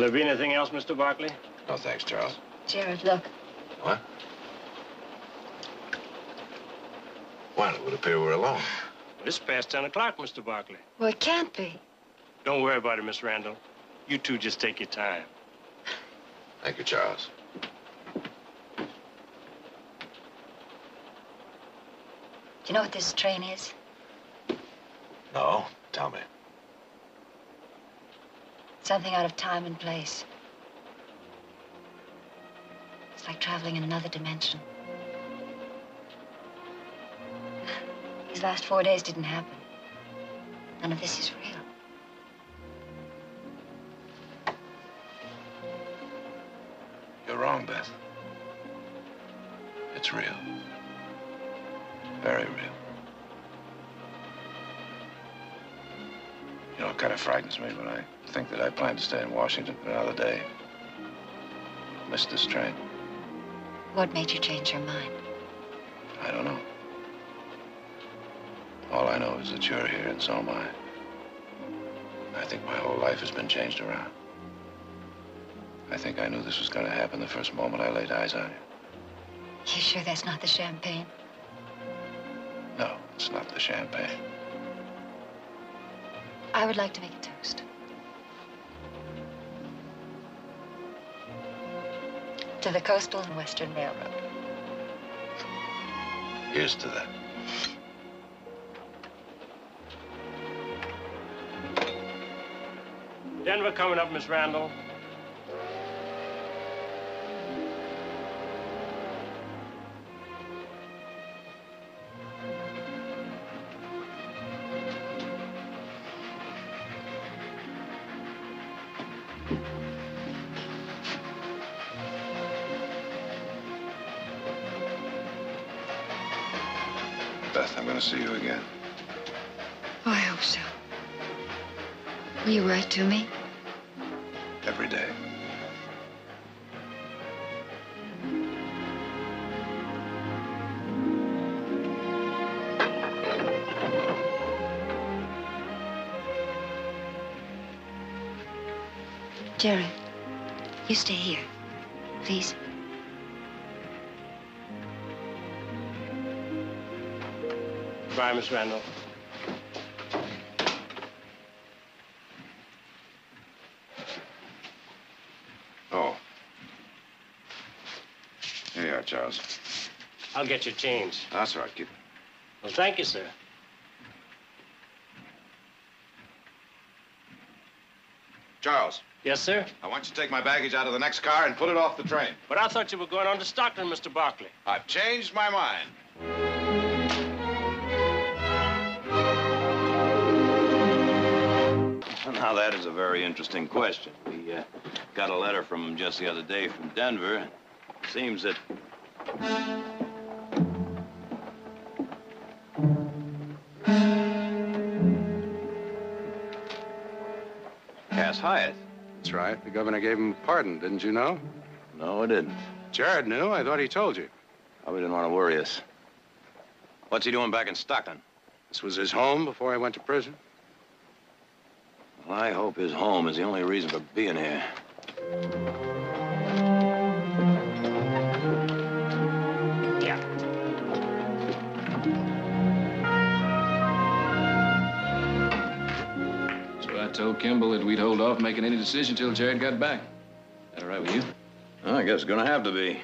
Will there be anything else, Mr. Barkley? No, thanks, Charles. Jared, look. What? Well, it would appear we're alone. It's past 10 o'clock, Mr. Barkley. Well, it can't be. Don't worry about it, Miss Randall. You two just take your time. Thank you, Charles. Do you know what this train is? No, tell me. Something out of time and place. It's like traveling in another dimension. These last 4 days didn't happen. None of this is real. You're wrong, Beth. It's real. Very real. You know, it kind of frightens me when I think that I plan to stay in Washington for another day. Miss this train. What made you change your mind? I don't know. All I know is that you're here, and so am I. I think my whole life has been changed around. I think I knew this was going to happen the first moment I laid eyes on you. You sure that's not the champagne? No, it's not the champagne. I would like to make a toast. To the Coastal and Western Railroad. Here's to that. Denver coming up, Miss Randall. Beth, I'm going to see you again. Oh, I hope so. Will you write to me? Every day. Jared, you stay here, please. Goodbye, Miss Randall. Oh. Here you are, Charles. I'll get your change. That's all right, keep it. Well, thank you, sir. Charles, Yes, sir? I want you to take my baggage out of the next car and put it off the train. But I thought you were going on to Stockton, Mr. Barkley. I've changed my mind. Now, that is a very interesting question. We got a letter from him just the other day from Denver. It seems that... Cass Hyatt. That's right. The governor gave him a pardon, didn't you know? No, I didn't. Jared knew. I thought he told you. Probably didn't want to worry us. What's he doing back in Stockton? This was his home before I went to prison. Well, I hope his home is the only reason for being here. Yeah. So I told Kimball that we'd hold off making any decision till Jared got back. That all right with you? Well, I guess it's gonna have to be.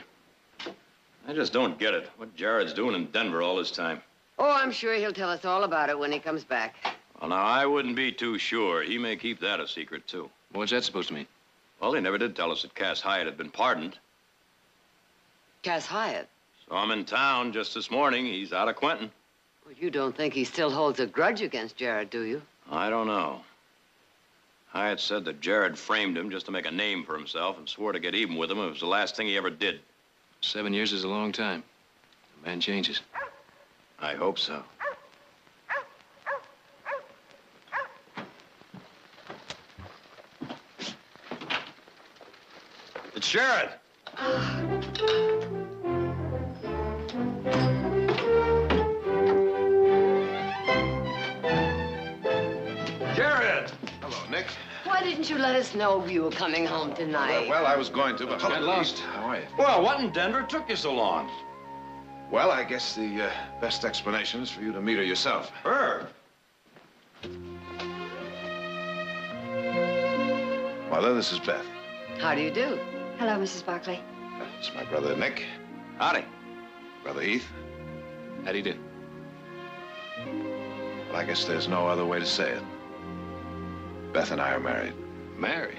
I just don't get it. What Jared's doing in Denver all this time. Oh, I'm sure he'll tell us all about it when he comes back. Well, now, I wouldn't be too sure. He may keep that a secret, too. What's that supposed to mean? Well, he never did tell us that Cass Hyatt had been pardoned. Cass Hyatt? Saw him in town just this morning. He's out of Quentin. Well, you don't think he still holds a grudge against Jared, do you? I don't know. Hyatt said that Jared framed him just to make a name for himself and swore to get even with him. It was the last thing he ever did. 7 years is a long time. A man changes. I hope so. It's Jared. Jared! Hello, Nick. Why did didn't you let us know you were coming home tonight? Well, I was going to, but... Got lost. How are you? Well, what in Denver took you so long? Well, I guess the best explanation is for you to meet her yourself. Her? Mother, this is Beth. How do you do? Hello, Mrs. Barkley. It's my brother Nick, Howdy. brother Heath. How'd he do? Well, I guess there's no other way to say it. Beth and I are married. Married?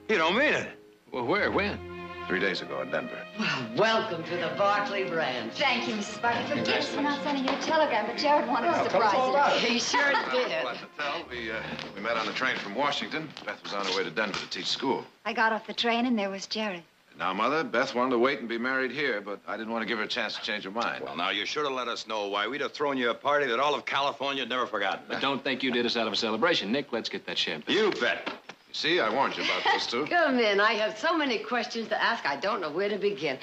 You don't mean it. Well, where? When? 3 days ago in Denver. Well, welcome to the Barkley branch. Thank you, Mrs. Barkley. Forgive us for not sending you a telegram, but Jared wanted to surprise you. He sure did. Well, to tell, we met on the train from Washington. Beth was on her way to Denver to teach school. I got off the train and there was Jared. Now, Mother, Beth wanted to wait and be married here, but I didn't want to give her a chance to change her mind. Well, now, you should have let us know why. We'd have thrown you a party that all of California had never forgotten. But don't think you did us out of a celebration. Nick, let's get that champagne. You bet. You see, I warned you about this, too. Come in. I have so many questions to ask, I don't know where to begin.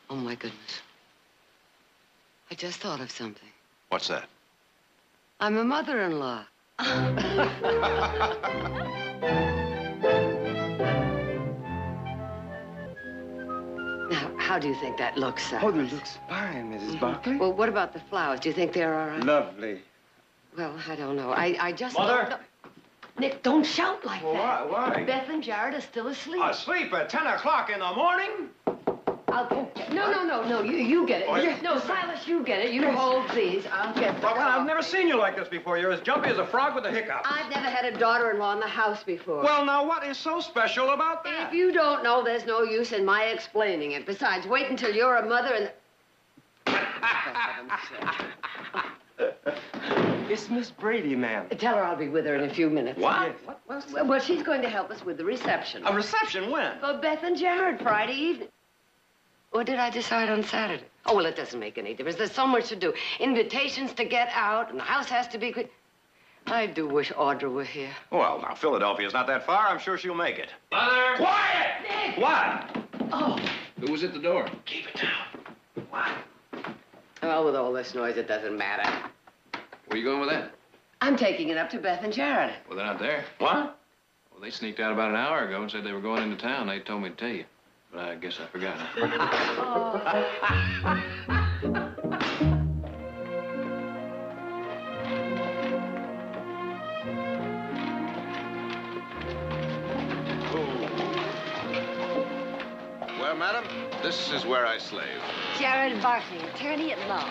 Oh, my goodness. I just thought of something. What's that? I'm a mother-in-law. Now, how do you think that looks, Cyrus? Oh, it looks fine, Mrs. Barkley. Well, what about the flowers? Do you think they're all right? Lovely. Well, I don't know. I just... Mother? No. Nick, don't shout like Well, that. why? Beth and Jared are still asleep. Asleep at 10 o'clock in the morning? No, you get it. Oh, No, Silas, you get it. You hold these. I'll get the Well, I've coffee. never seen you like this before. You're as jumpy as a frog with a hiccup. I've never had a daughter-in-law in the house before. Well, now, what is so special about that? If you don't know, there's no use in my explaining it. Besides, wait until you're a mother and... It's Miss Brady, ma'am. Tell her I'll be with her in a few minutes. What? Well, she's going to help us with the reception. A reception when? For Beth and Jared, Friday evening. Or did I decide on Saturday? Oh, well, it doesn't make any difference. There's so much to do. Invitations to get out, and the house has to be quick. I do wish Audra were here. Well, now, Philadelphia's not that far. I'm sure she'll make it. Mother! Quiet! Nick! What? Oh. Who was at the door? Keep it down. What? Well, with all this noise, it doesn't matter. Where you going with that? I'm taking it up to Beth and Jared. Well, they're not there. What? Well, they sneaked out about an hour ago and said they were going into town. They told me to tell you. But I guess I forgot. Well, madam, this is where I slave. Jared Barkley, attorney at law.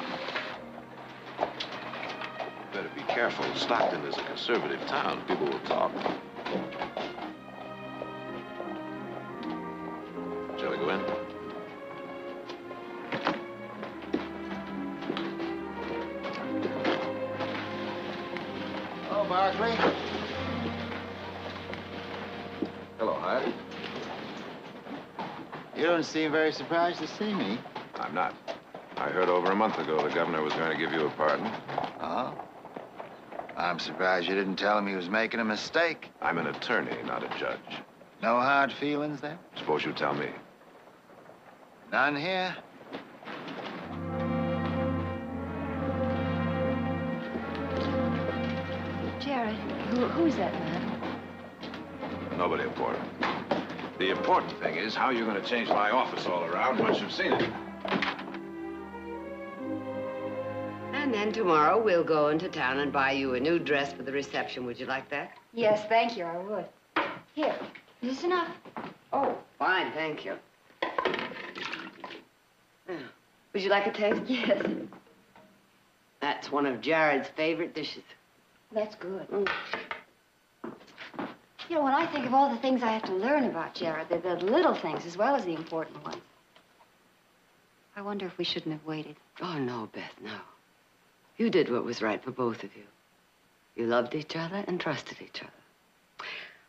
Better be careful. Stockton is a conservative town. People will talk. Shall we go in? Oh, Barkley. Hello, Hyde. You don't seem very surprised to see me. I'm not. I heard over a month ago the governor was going to give you a pardon. Oh? I'm surprised you didn't tell him he was making a mistake. I'm an attorney, not a judge. No hard feelings then? Suppose you tell me. None here? Jared, who's that man? Nobody important. The important thing is how you're going to change my office all around once you've seen it. And then tomorrow, we'll go into town and buy you a new dress for the reception. Would you like that? Yes, thank you, I would. Here, is this enough? Oh, fine, thank you. Now, would you like a taste? Yes. That's one of Jared's favorite dishes. That's good. Mm. You know, when I think of all the things I have to learn about Jared, they're the little things as well as the important ones. I wonder if we shouldn't have waited. Oh, no, Beth, no. You did what was right for both of you. You loved each other and trusted each other.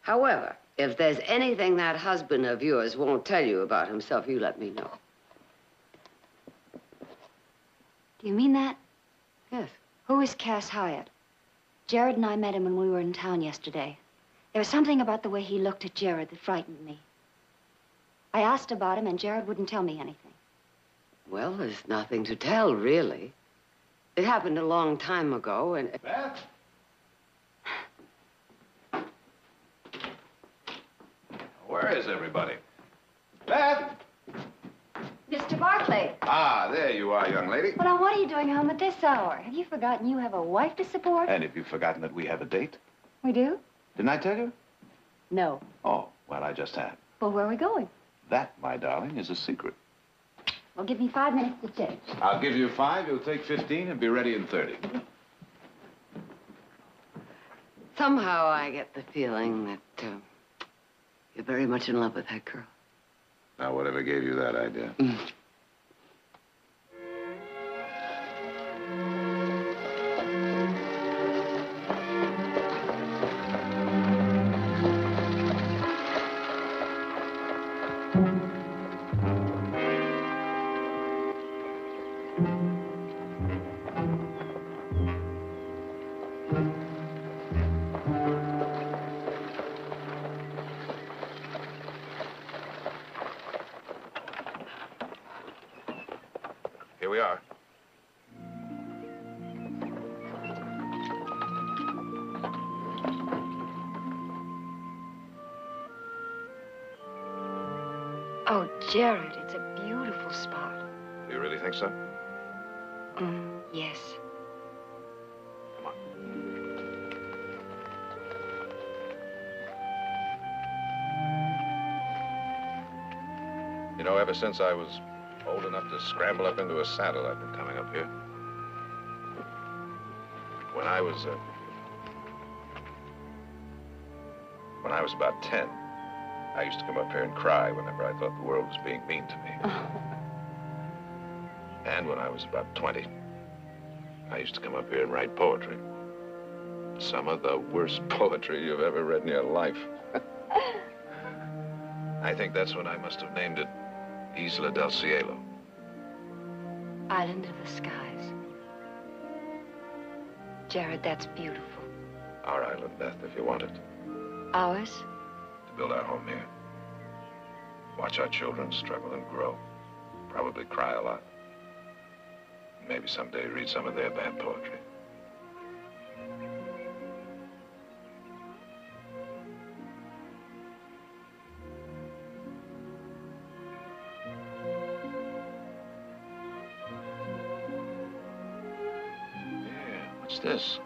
However, if there's anything that husband of yours won't tell you about himself, you let me know. Do you mean that? Yes. Who is Cass Hyatt? Jared and I met him when we were in town yesterday. There was something about the way he looked at Jared that frightened me. I asked about him, and Jared wouldn't tell me anything. Well, there's nothing to tell, really. It happened a long time ago, and... Beth? Where is everybody? Beth! Mr. Barkley. Ah, there you are, young lady. Well, now, what are you doing home at this hour? Have you forgotten you have a wife to support? And have you forgotten that we have a date? We do? Didn't I tell you? No. Oh, well, I just have. Well, where are we going? That, my darling, is a secret. Well, give me 5 minutes to change. I'll give you 5, you'll take 15, and be ready in 30. Somehow I get the feeling that you're very much in love with that girl. Now, whatever gave you that idea? Here we are. Oh, Jared, it's a beautiful spot. Do you really think so? Yes. Come on. You know, ever since I was old enough to scramble up into a saddle, I've been coming up here. When I was about 10, I used to come up here and cry whenever I thought the world was being mean to me. Oh. And when I was about 20, I used to come up here and write poetry. Some of the worst poetry you've ever read in your life. I think that's when I must have named it Isla del Cielo. Island of the skies. Jared, that's beautiful. Our island, Beth, if you want it. Ours? To build our home here. Watch our children struggle and grow. Probably cry a lot. Maybe someday read some of their bad poetry. Yeah, what's this?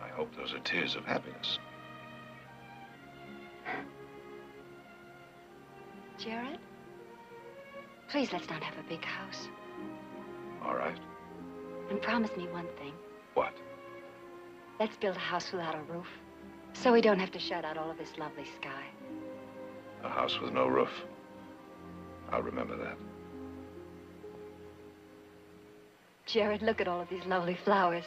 I hope those are tears of happiness. Jared? Please, let's not have a big house. All right. And promise me one thing. What? Let's build a house without a roof, so we don't have to shut out all of this lovely sky. A house with no roof. I'll remember that. Jared, look at all of these lovely flowers.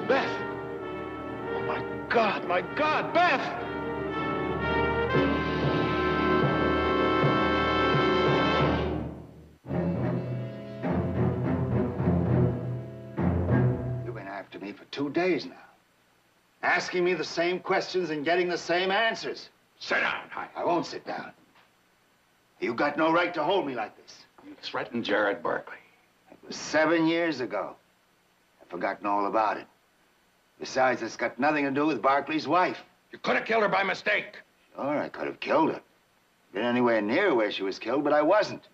Beth! Oh, my God, Beth! You've been after me for 2 days now. Asking me the same questions and getting the same answers. Sit down, Hi. I won't sit down. You got no right to hold me like this. You threatened Jared Barkley. It was 7 years ago. I've forgotten all about it. Besides, it's got nothing to do with Barkley's wife. You could have killed her by mistake. Sure, I could have killed her. Been anywhere near where she was killed, but I wasn't.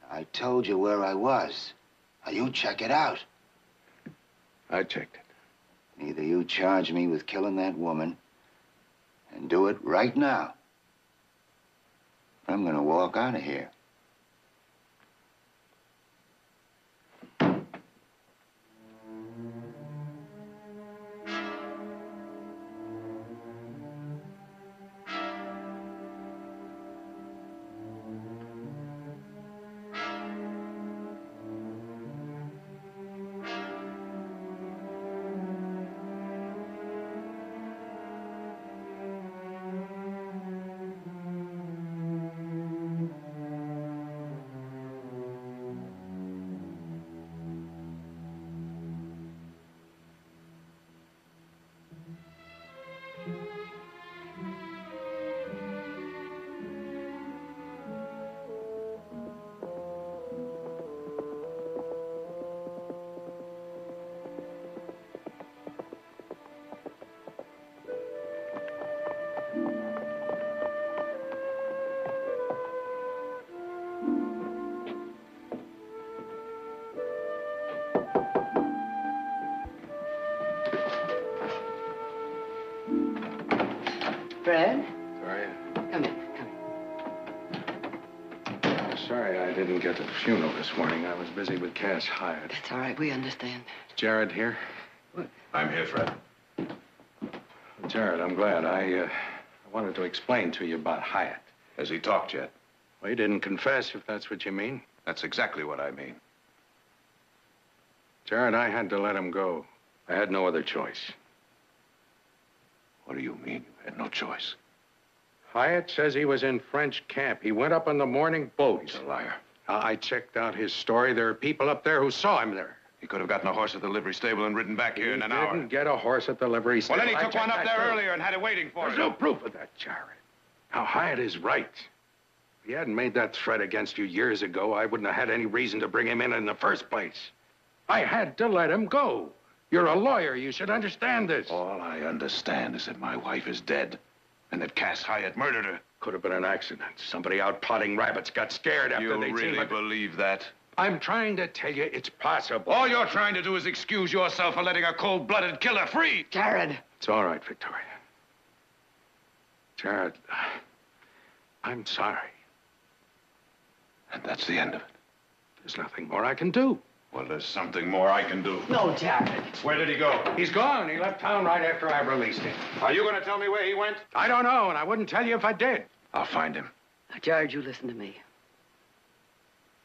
I told you where I was. Now, you check it out. I checked it. Either you charge me with killing that woman, and do it right now, or I'm gonna walk out of here. Fred? Sorry. Come in. Sorry I didn't get to the funeral this morning. I was busy with Cass Hyatt. That's all right. We understand. Is Jared here? What? I'm here, Fred. Jared, I'm glad. I wanted to explain to you about Hyatt. Has he talked yet? Well, he didn't confess, if that's what you mean. That's exactly what I mean. Jared, I had to let him go. I had no other choice. What do you mean you had no choice? Hyatt says he was in French camp. He went up on the morning boat. He's a liar. I checked out his story. There are people up there who saw him there. He could have gotten a horse at the livery stable and ridden back here in an hour. He didn't get a horse at the livery stable. Well, then he took one up there earlier and had it waiting for him. There's no proof of that, Jared. Now, Hyatt is right. If he hadn't made that threat against you years ago, I wouldn't have had any reason to bring him in the first place. I had to let him go. You're a lawyer. You should understand this. All I understand is that my wife is dead and that Cass Hyatt murdered her. Could have been an accident. Somebody out potting rabbits got scared after You they really seen believe that? I'm trying to tell you it's possible. All you're trying to do is excuse yourself for letting a cold-blooded killer free. Jared. It's all right, Victoria. Jared, I'm sorry. And that's the end of it. There's nothing more I can do. Well, there's something more I can do. No, Jared. Where did he go? He's gone. He left town right after I released him. Are you going to tell me where he went? I don't know, and I wouldn't tell you if I did. I'll find him. Now, Jared, you listen to me.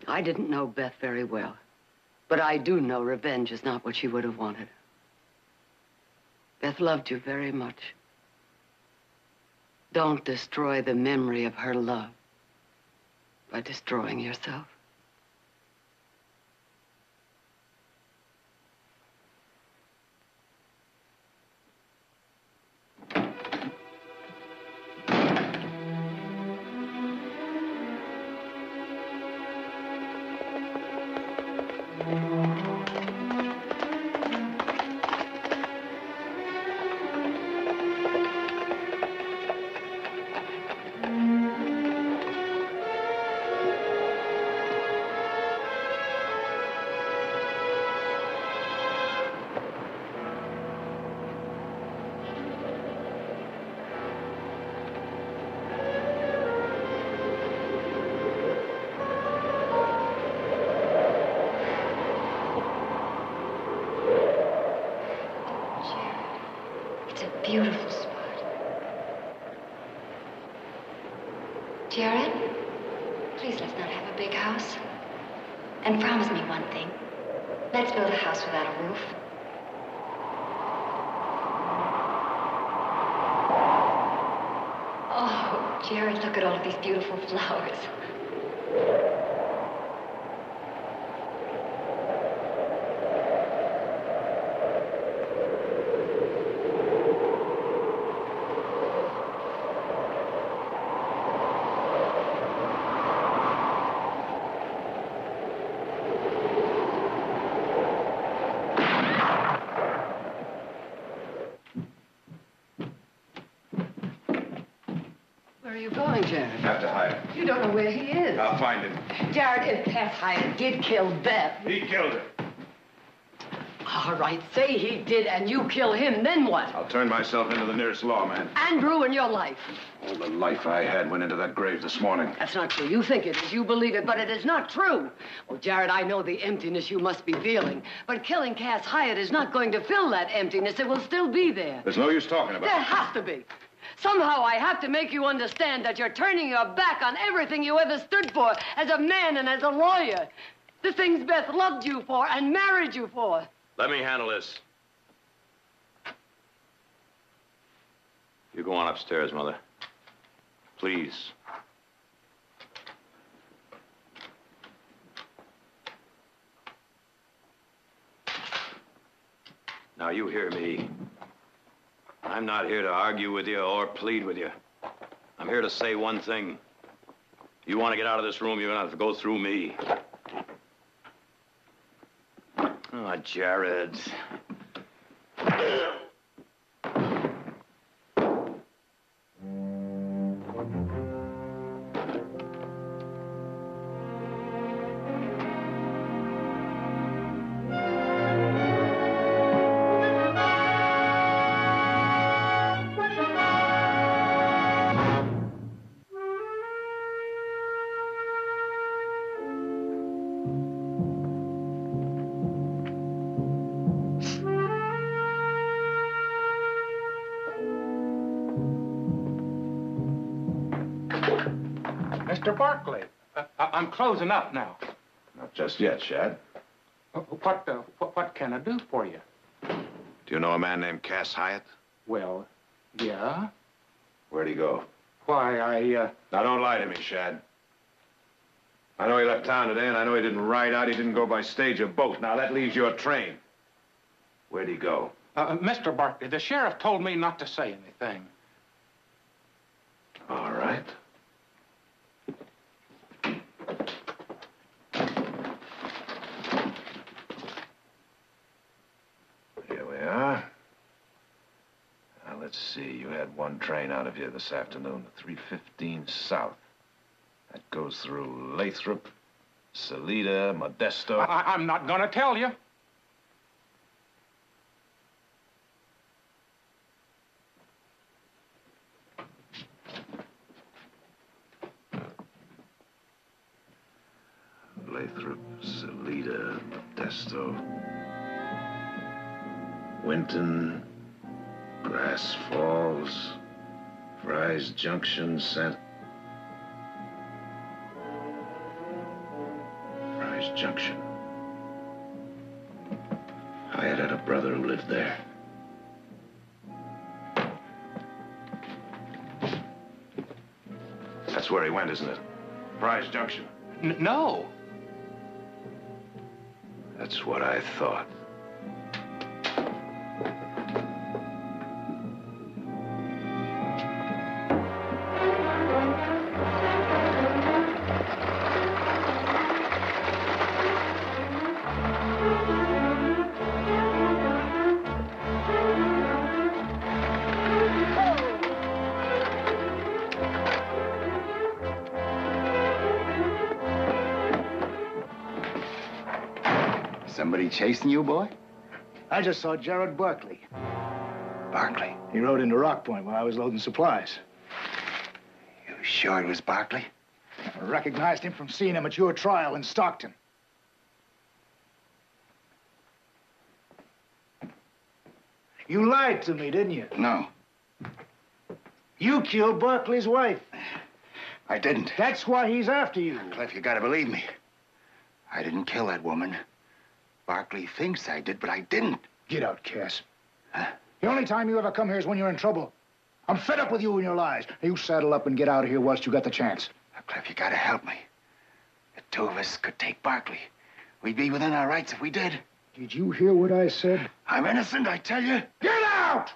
I didn't know Beth very well, but I do know revenge is not what she would have wanted. Beth loved you very much. Don't destroy the memory of her love by destroying yourself. Beautiful spot. Jared, please let's not have a big house. And promise me one thing. Let's build a house without a roof. Oh, Jared, look at all of these beautiful flowers. Where are you going, Jared? After Hyatt. You don't know where he is. I'll find him. Jared, if Cass Hyatt did kill Beth... He killed her. All right, say he did and you kill him, then what? I'll turn myself into the nearest lawman. And ruin your life. All the life I had went into that grave this morning. That's not true. You think it is, you believe it, but it is not true. Oh, Jared, I know the emptiness you must be feeling, but killing Cass Hyatt is not going to fill that emptiness. It will still be there. There's no use talking about There it. has to be. Somehow I have to make you understand that you're turning your back on everything you ever stood for as a man and as a lawyer. The things Beth loved you for and married you for. Let me handle this. You go on upstairs, Mother. Please. Now, you hear me. I'm not here to argue with you or plead with you. I'm here to say one thing. You want to get out of this room, you're going to have to go through me. Oh, Jared. Mr. Barkley, I'm closing up now. Not just yet, Shad. What can I do for you? Do you know a man named Cass Hyatt? Well, yeah. Where'd he go? Why, Now, don't lie to me, Shad. I know he left town today, and I know he didn't ride out. He didn't go by stage or boat. Now, that leaves you a train. Where'd he go? Mr. Barkley, the sheriff told me not to say anything. All right. Here we are. Now, let's see. You had one train out of here this afternoon, the 3:15 South. That goes through Lathrop, Salida, Modesto. I'm not gonna tell you. Lathrop, Salida, Modesto, Winton, Grass Falls, Fry's Junction, Fry's Junction. Hyatt had a brother who lived there. That's where he went, isn't it? Fry's Junction. No. That's what I thought. Somebody chasing you, boy? I just saw Jared Barkley. Barkley? He rode into Rock Point while I was loading supplies. You sure it was Barkley? I recognized him from seeing him at your trial in Stockton. You lied to me, didn't you? No. You killed Barkley's wife. I didn't. That's why he's after you. Cliff, you gotta believe me. I didn't kill that woman. Barkley thinks I did, but I didn't. Get out, Cass. Huh? The only time you ever come here is when you're in trouble. I'm fed up with you and your lies. You saddle up and get out of here whilst you got the chance. Now, Cliff, you gotta help me. The two of us could take Barkley. We'd be within our rights if we did. Did you hear what I said? I'm innocent, I tell you. Get out!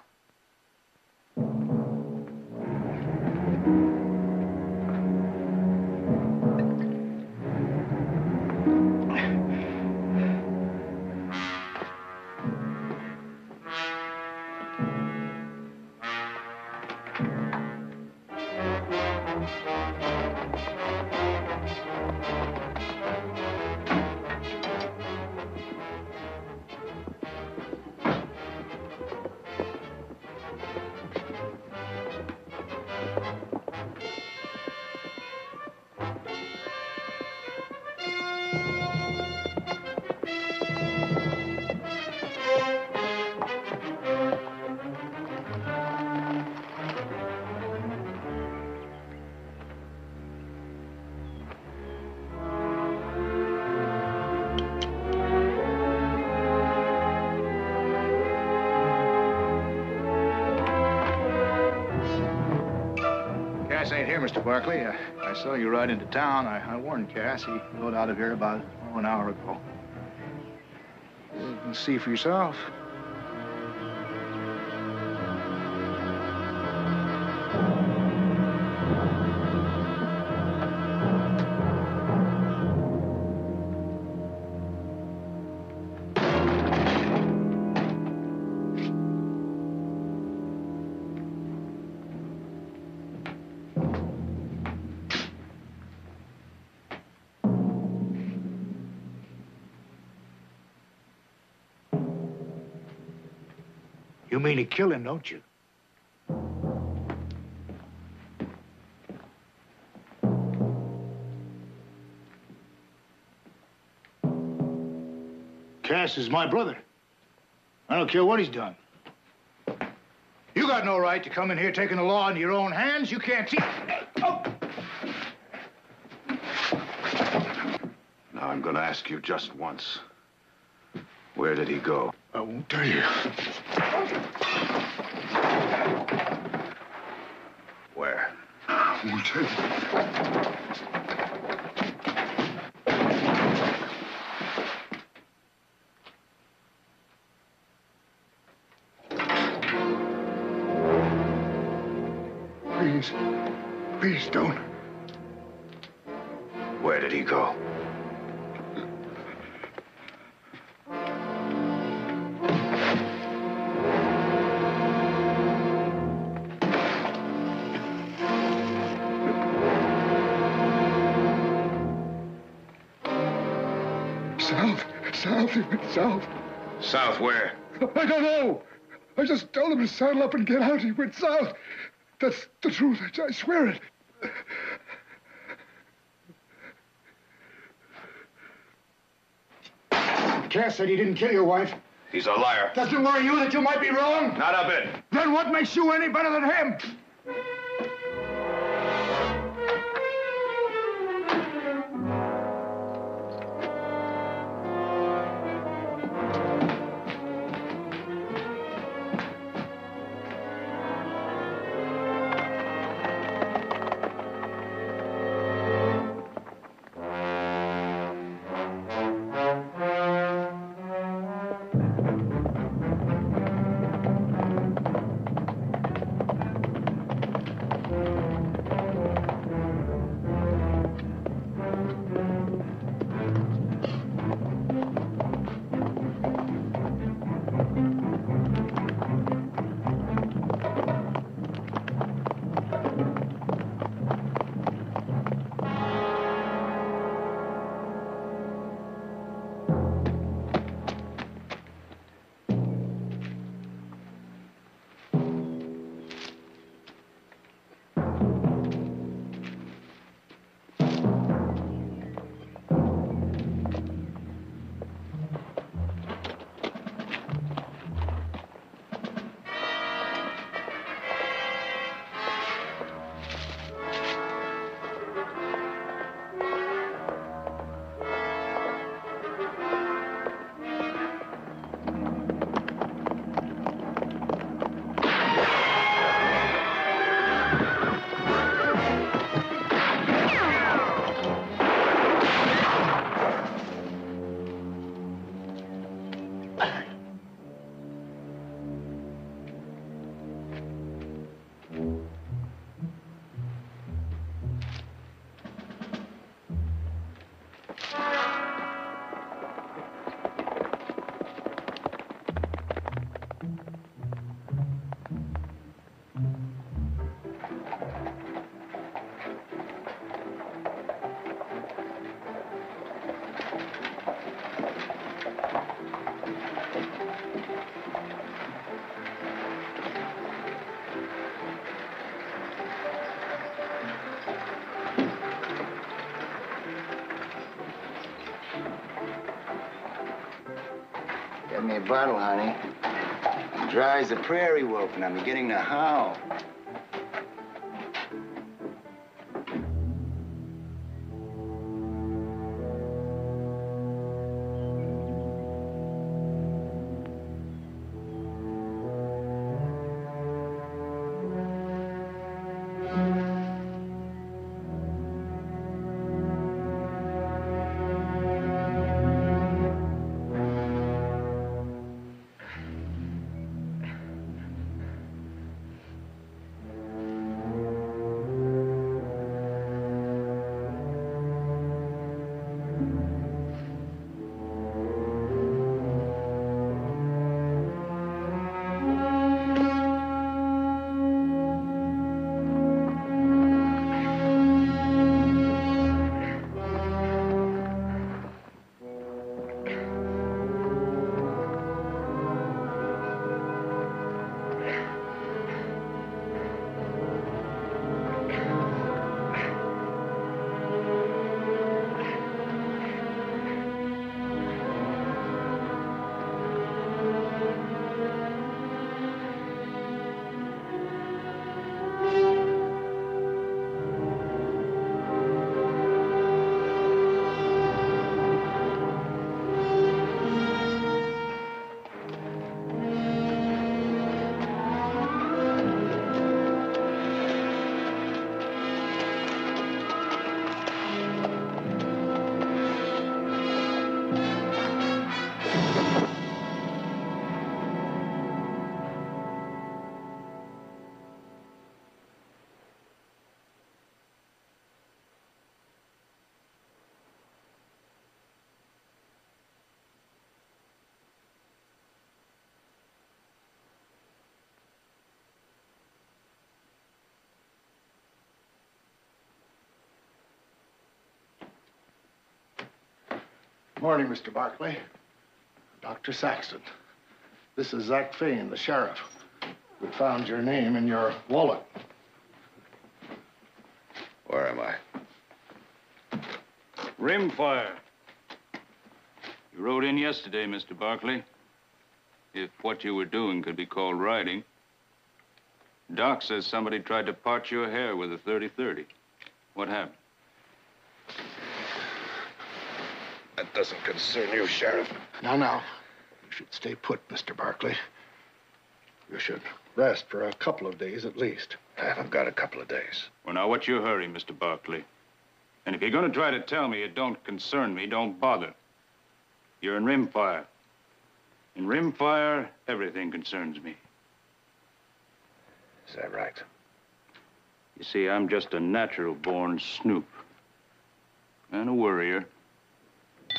Cass ain't here, Mr. Barkley. I saw you ride into town. I warned Cass. He rode out of here about an hour ago. You can see for yourself. You mean to kill him, don't you? Cass is my brother. I don't care what he's done. You got no right to come in here taking the law into your own hands. You can't see. Oh. Now, I'm going to ask you just once. Where did he go? I won't tell you. Where? I won't tell you. Please. Please don't. Where did he go? South, he went south. South where? I don't know. I just told him to saddle up and get out. He went south. That's the truth. I swear it. Cass said he didn't kill your wife. He's a liar. Doesn't it worry you that you might be wrong? Not a bit. Then what makes you any better than him? Get me a bottle, honey. I'm dry as a prairie wolf, and I'm beginning to howl. Morning, Mr. Barkley. Dr. Saxton. This is Zach Fain, the sheriff. We found your name in your wallet. Where am I? Rimfire. You rode in yesterday, Mr. Barkley. If what you were doing could be called riding. Doc says somebody tried to part your hair with a 30-30. What happened? That doesn't concern you, Sheriff. Now. You should stay put, Mr. Barkley. You should rest for a couple of days at least. I haven't got a couple of days. Well, now, what's your hurry, Mr. Barkley? And if you're going to try to tell me it don't concern me, don't bother. You're in Rimfire. In Rimfire, everything concerns me. Is that right? You see, I'm just a natural-born snoop. And a worrier.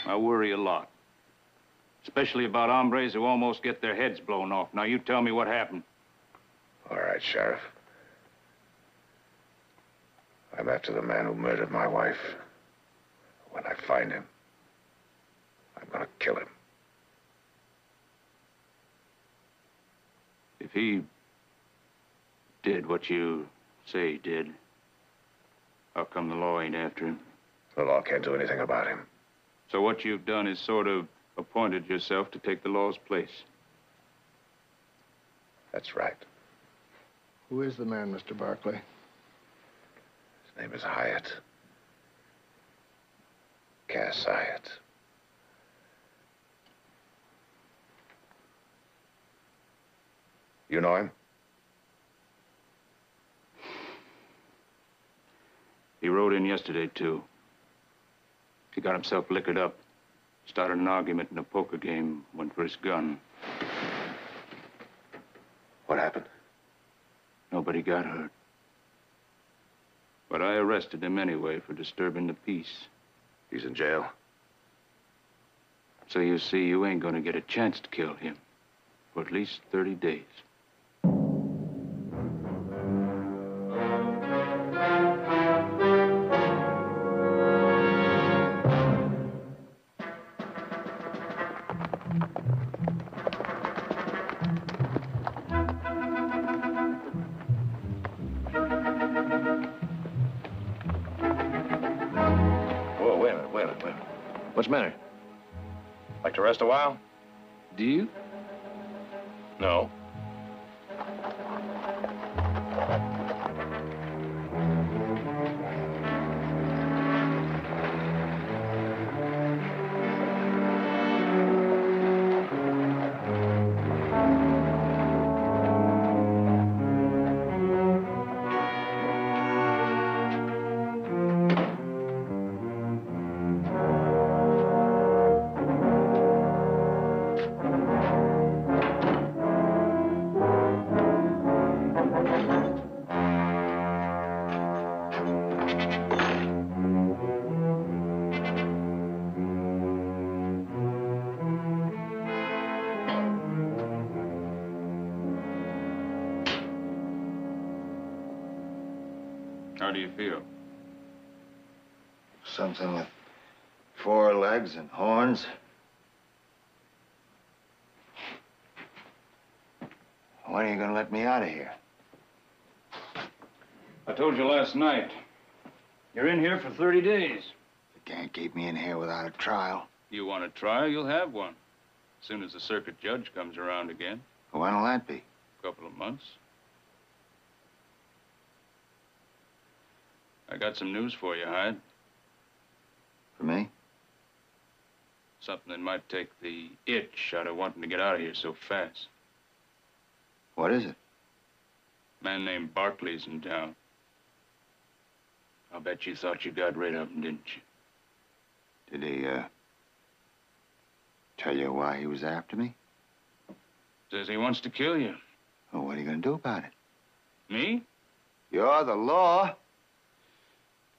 I worry a lot. Especially about hombres who almost get their heads blown off. Now, you tell me what happened. All right, Sheriff. I'm after the man who murdered my wife. When I find him, I'm gonna kill him. If he did what you say he did, how come the law ain't after him? The law can't do anything about him. So what you've done is sort of appointed yourself to take the law's place. That's right. Who is the man, Mr. Barkley? His name is Hyatt. Cass Hyatt. You know him? He rode in yesterday, too. He got himself liquored up. Started an argument in a poker game, went for his gun. What happened? Nobody got hurt. But I arrested him anyway for disturbing the peace. He's in jail. So you see, you ain't gonna get a chance to kill him for at least 30 days. What's the matter? Like to rest a while? Do you? No. How do you feel? Something with 4 legs and horns. When are you gonna let me out of here? I told you last night. You're in here for 30 days. You can't keep me in here without a trial. You want a trial, you'll have one. As soon as the circuit judge comes around again. When'll that be? A couple of months. I got some news for you, Hyde. For me? Something that might take the itch out of wanting to get out of here so fast. What is it? A man named Barkley's in town. I'll bet you thought you got rid of him, didn't you? Did he, tell you why he was after me? Says he wants to kill you. Well, what are you gonna do about it? Me? You're the law.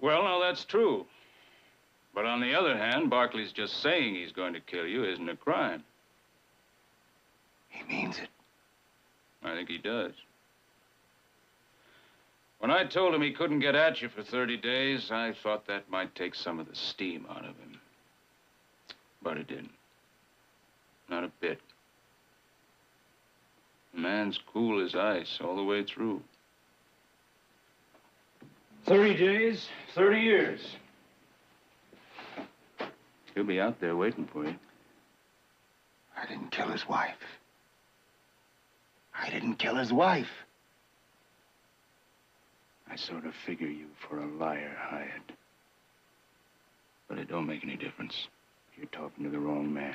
Well, now, that's true. But on the other hand, Barkley's just saying he's going to kill you isn't a crime. He means it. I think he does. When I told him he couldn't get at you for 30 days, I thought that might take some of the steam out of him. But it didn't. Not a bit. The man's cool as ice all the way through. 30 days, 30 years. He'll be out there waiting for you. I didn't kill his wife. I didn't kill his wife. I sort of figure you for a liar, Hyatt. But it don't make any difference. You're talking to the wrong man.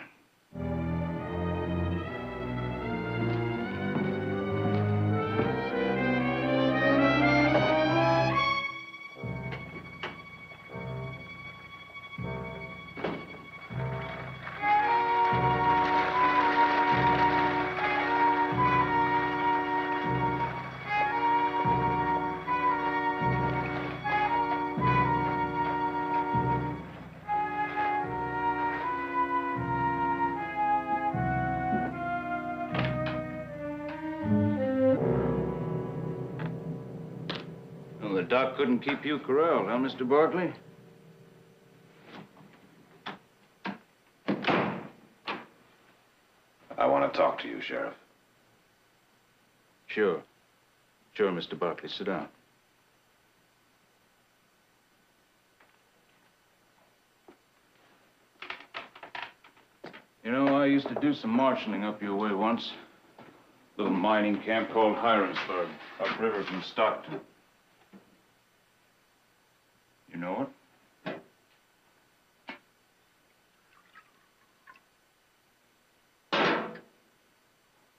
Well, the doc couldn't keep you corralled, huh, Mr. Barkley? I want to talk to you, Sheriff. Sure. Sure, Mr. Barkley. Sit down. You know, I used to do some marshaling up your way once. Little mining camp called Hironsburg, upriver from Stockton. You know it?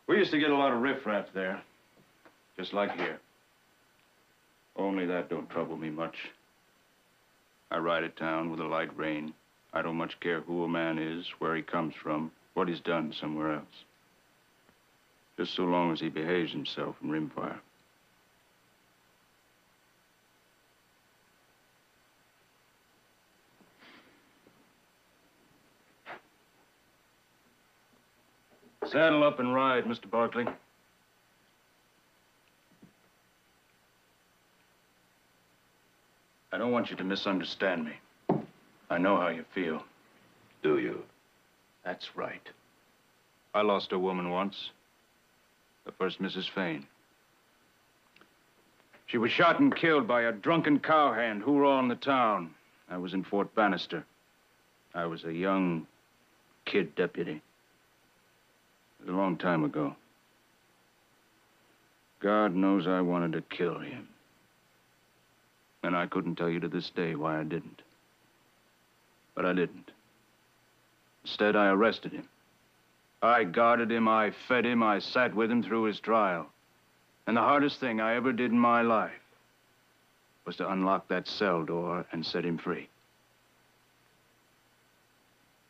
We used to get a lot of riffraff there, just like here. Only that don't trouble me much. I ride at town with a light rein. I don't much care who a man is, where he comes from, what he's done somewhere else. Just so long as he behaves himself in rimfire. Saddle up and ride, Mr. Barkley. I don't want you to misunderstand me. I know how you feel. Do you? That's right. I lost a woman once. The first Mrs. Fane. She was shot and killed by a drunken cowhand, hoorah in the town. I was in Fort Bannister. I was a young kid deputy. It was a long time ago. God knows I wanted to kill him. And I couldn't tell you to this day why I didn't. But I didn't. Instead, I arrested him. I guarded him, I fed him, I sat with him through his trial. And the hardest thing I ever did in my life was to unlock that cell door and set him free.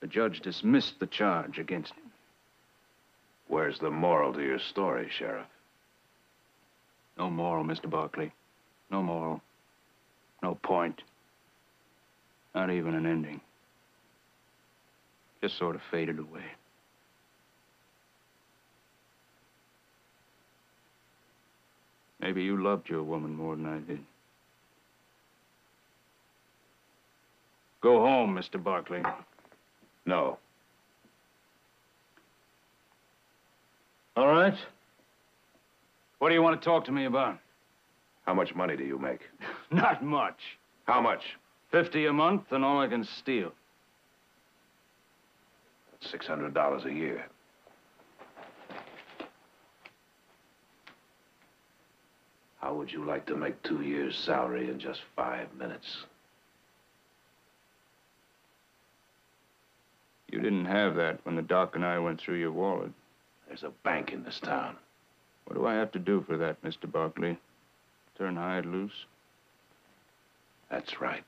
The judge dismissed the charge against him. Where's the moral to your story, Sheriff? No moral, Mr. Barkley. No moral. No point. Not even an ending. Just sort of faded away. Maybe you loved your woman more than I did. Go home, Mr. Barkley. No. All right. What do you want to talk to me about? How much money do you make? Not much. How much? 50 a month and all I can steal. $600 a year. How would you like to make 2 years' salary in just 5 minutes? You didn't have that when the doc and I went through your wallet. There's a bank in this town. What do I have to do for that, Mr. Barkley? Turn Hyatt loose? That's right.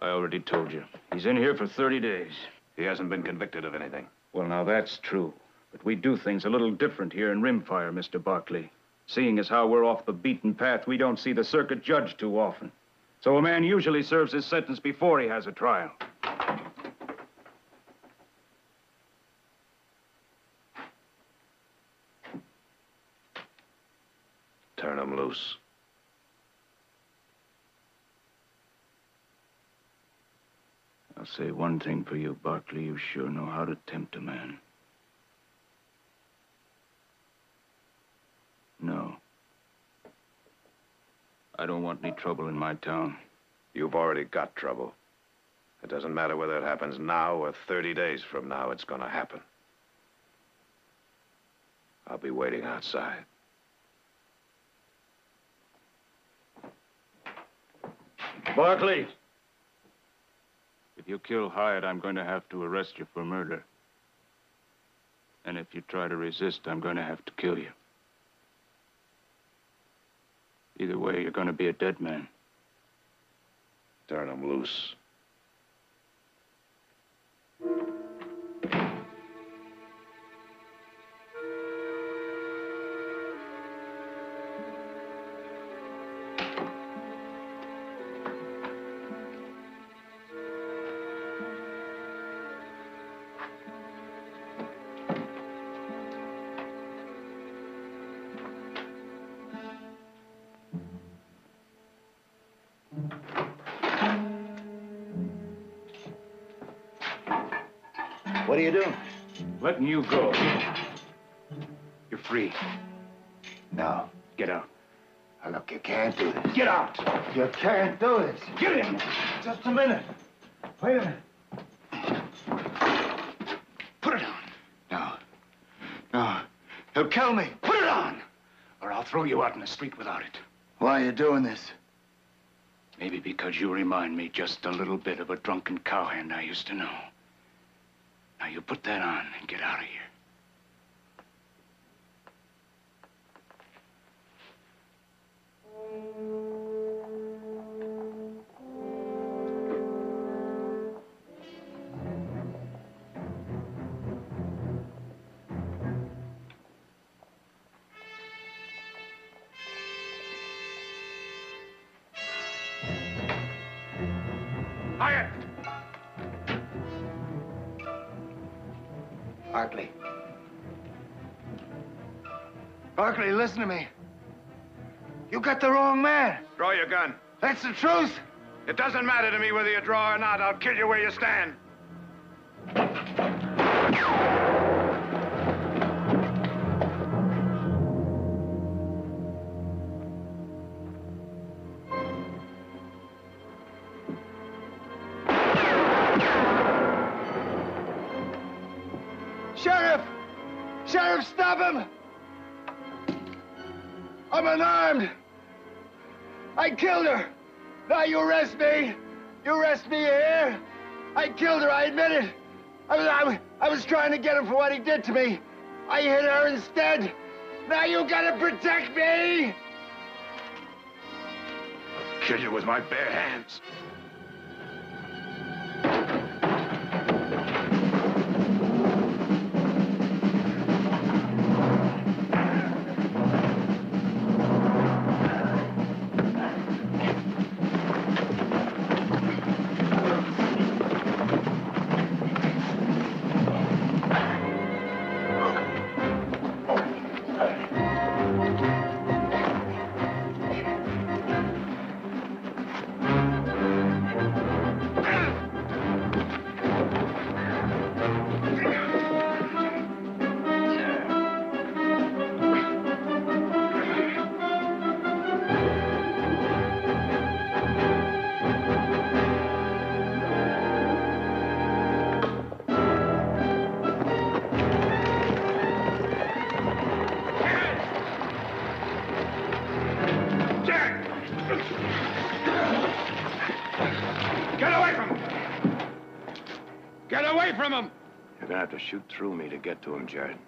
I already told you. He's in here for 30 days. He hasn't been convicted of anything. Well, now, that's true. But we do things a little different here in Rimfire, Mr. Barkley. Seeing as how we're off the beaten path, we don't see the circuit judge too often. So a man usually serves his sentence before he has a trial. Turn him loose. I'll say one thing for you, Barkley. You sure know how to tempt a man. No. I don't want any trouble in my town. You've already got trouble. It doesn't matter whether it happens now or 30 days from now, it's gonna happen. I'll be waiting outside. Barkley! If you kill Hyatt, I'm going to have to arrest you for murder. And if you try to resist, I'm going to have to kill you. Either way, you're going to be a dead man. Turn him loose. What are you doing? Letting you go. You're free. No. Get out. Now, look, you can't do this. Get out! You can't do this. Get in! Just a minute. Wait a minute. Put it on. No. No. He'll kill me. Put it on! Or I'll throw you out in the street without it. Why are you doing this? Maybe because you remind me just a little bit of a drunken cowhand I used to know. Now you put that on and get out of here. Hyatt! Barkley. Barkley, listen to me. You got the wrong man. Draw your gun. That's the truth. It doesn't matter to me whether you draw or not. I'll kill you where you stand. Sheriff! Sheriff, stop him! I'm unarmed. I killed her. Now you arrest me. You arrest me here. I killed her, I admit it. I was trying to get him for what he did to me. I hit her instead. Now you gotta protect me. I'll kill you with my bare hands. From him! You're gonna have to shoot through me to get to him, Jared.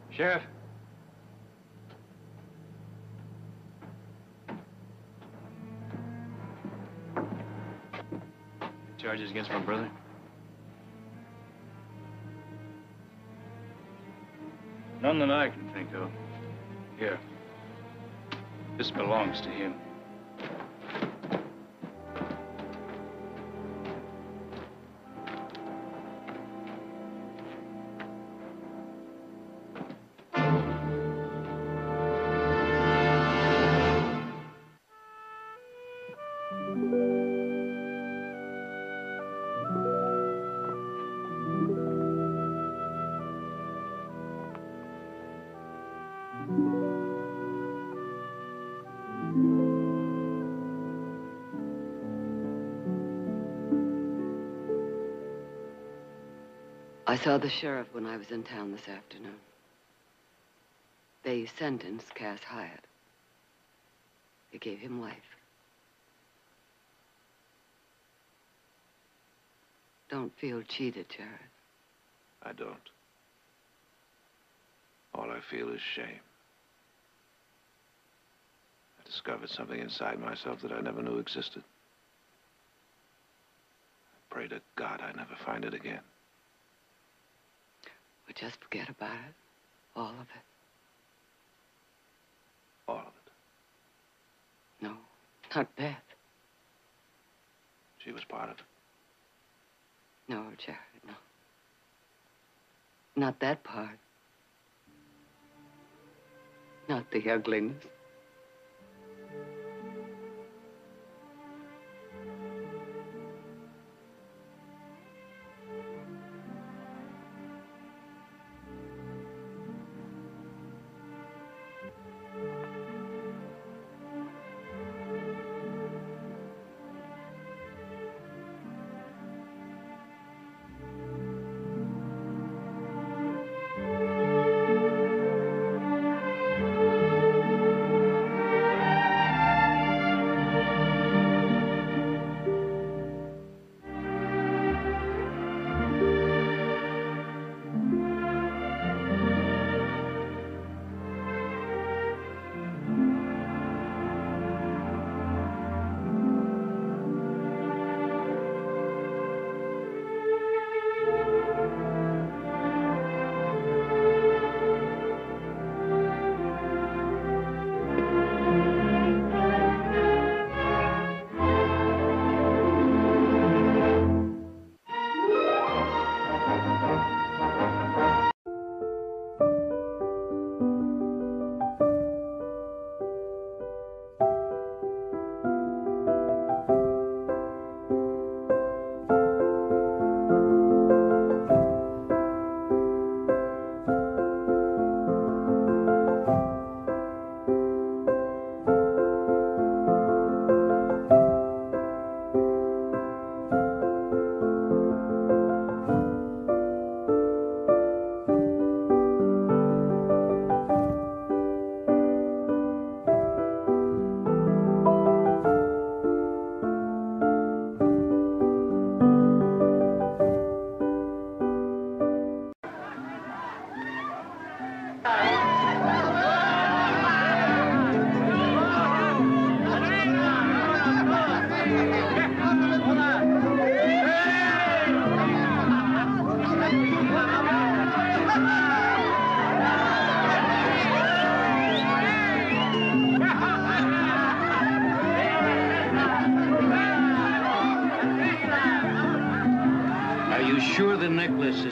Sheriff. Charges against my brother? None that I can think of. Here. This belongs to him. I saw the sheriff when I was in town this afternoon. They sentenced Cass Hyatt. They gave him life. Don't feel cheated, Jared. I don't. All I feel is shame. I discovered something inside myself that I never knew existed. I pray to God I never find it again. Well, just forget about it. All of it. All of it. No, not Beth. She was part of it. No, Jared, no. Not that part. Not the ugliness.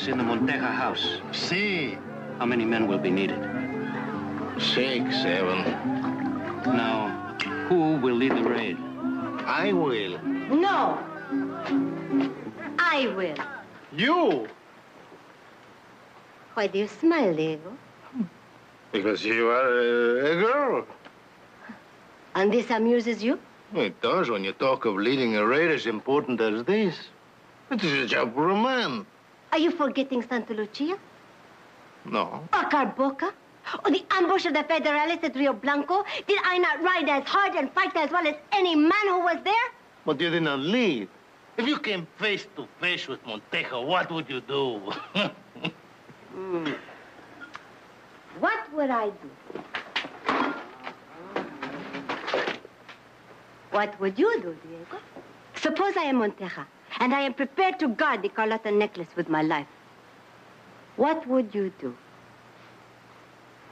In the Monteja house. See. How many men will be needed? 6, 7. Now, who will lead the raid? I will. No. I will. You? Why do you smile, Diego? Because you are a girl. And this amuses you? It does when you talk of leading a raid as important as this. It is a job for a man. Are you forgetting Santa Lucia? No. Or Carboca? Or the ambush of the Federalists at Rio Blanco? Did I not ride as hard and fight as well as any man who was there? But you did not lead. If you came face to face with Monteja, what would you do? What would I do? What would you do, Diego? Suppose I am Monteja, and I am prepared to guard the Carlotta necklace with my life. What would you do?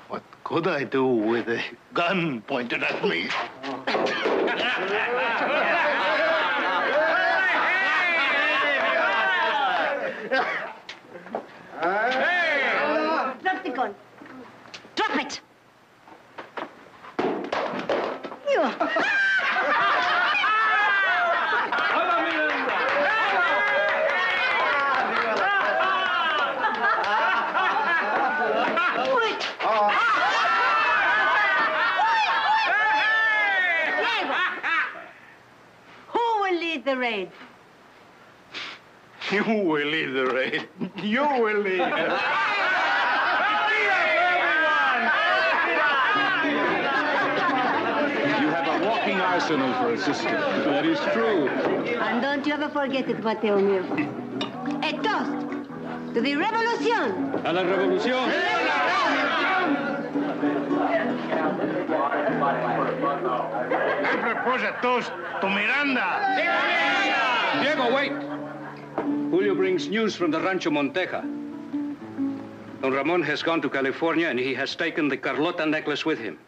What could I do with a gun pointed at me? Drop the gun. Drop it. You. Who will lead the raid? You will lead the raid. You will lead. You have a walking arsenal for a sister. That is true. And don't you ever forget it, Mateo mío. A toast to the revolution. A la revolución. I propose a toast to Miranda. Diego, wait. Julio brings news from the Rancho Monteja. Don Ramon has gone to California, and he has taken the Carlota necklace with him.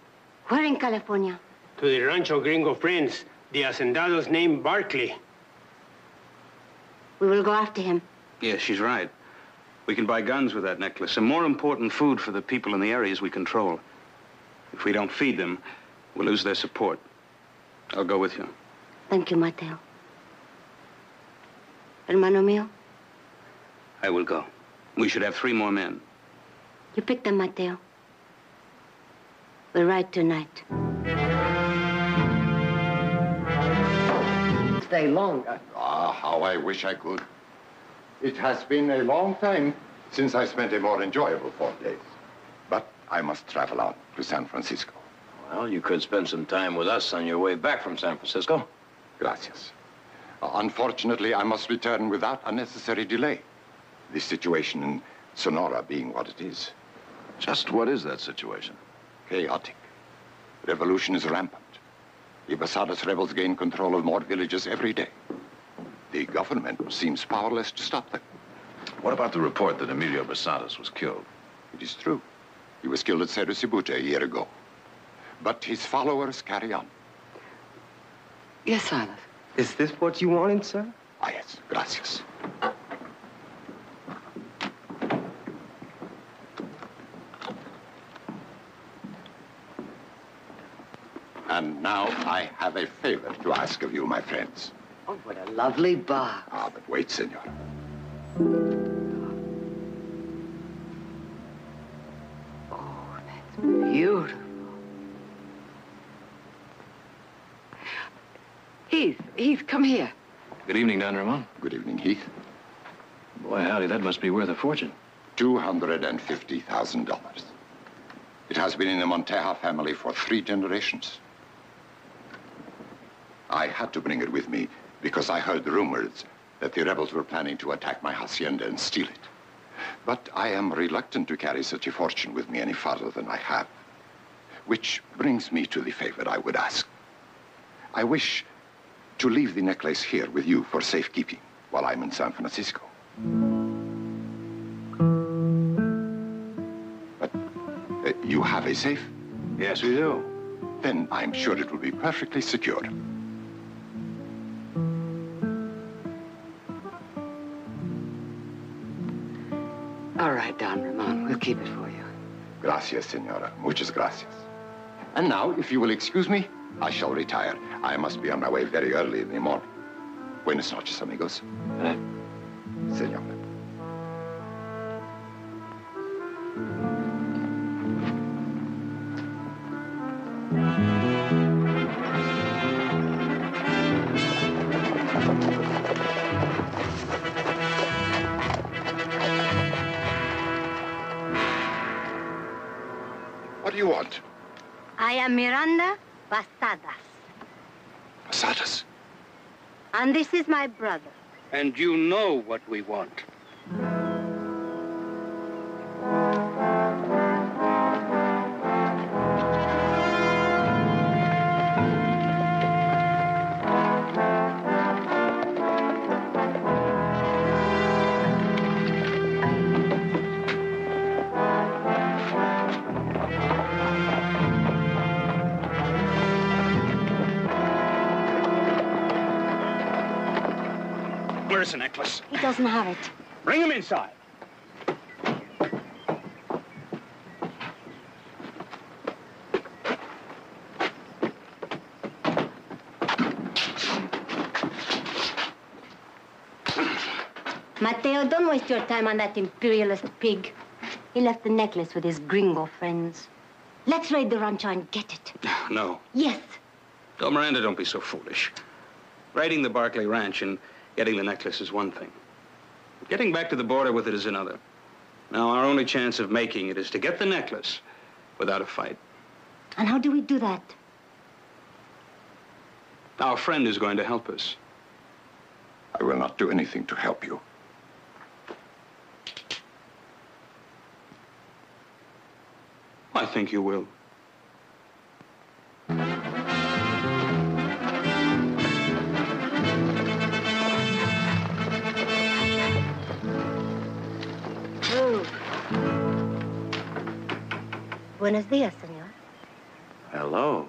Where in California? To the Rancho Gringo friends, the hacendados named Barkley. We will go after him. Yes, she's right. We can buy guns with that necklace, and more important, food for the people in the areas we control. If we don't feed them, we'll lose their support. I'll go with you. Thank you, Mateo. Hermano mío, I will go. We should have 3 more men. you pick them, Mateo. We'll ride tonight. Stay longer. Ah, how I wish I could. It has been a long time since I spent a more enjoyable 4 days. But I must travel out to San Francisco. Well, you could spend some time with us on your way back from San Francisco. Gracias. Unfortunately, I must return without unnecessary delay. The situation in Sonora being what it is. Just what is that situation? Chaotic. Revolution is rampant. The Basadas rebels gain control of more villages every day. The government seems powerless to stop them. What about the report that Emilio Basadas was killed? It is true. He was killed at Cerro Cibuta a year ago. But his followers carry on. Yes, Silas. Is this what you wanted, sir? Ah, yes. Gracias. And now I have a favor to ask of you, my friends. Oh, what a lovely bar. Ah, but wait, senor. Oh, that's beautiful. Heath, come here. Good evening, Don Ramon. Good evening, Heath. Boy, howdy, that must be worth a fortune. $250,000. It has been in the Monteja family for 3 generations. I had to bring it with me because I heard rumors that the rebels were planning to attack my hacienda and steal it. But I am reluctant to carry such a fortune with me any farther than I have. Which brings me to the favor I would ask. I wish to leave the necklace here with you for safekeeping while I'm in San Francisco. But you have a safe? Yes, we do. Then I'm sure it will be perfectly secure. All right, Don Ramon, we'll keep it for you. Gracias, senora. Muchas gracias. And now, if you will excuse me, I shall retire. I must be on my way very early in the morning. Buenas noches, amigos. Senor. What do you want? I am Miranda Basadas. Basadas? And this is my brother. And you know what we want. Where's the necklace? He doesn't have it. Bring him inside. Mateo, don't waste your time on that imperialist pig. He left the necklace with his gringo friends. Let's raid the rancho and get it. No. Yes. Oh, Miranda, don't be so foolish. Raiding the Barkley ranch and getting the necklace is one thing. Getting back to the border with it is another. Now, our only chance of making it is to get the necklace without a fight. And how do we do that? Our friend is going to help us. I will not do anything to help you. I think you will. Buenos dias, senor. Hello.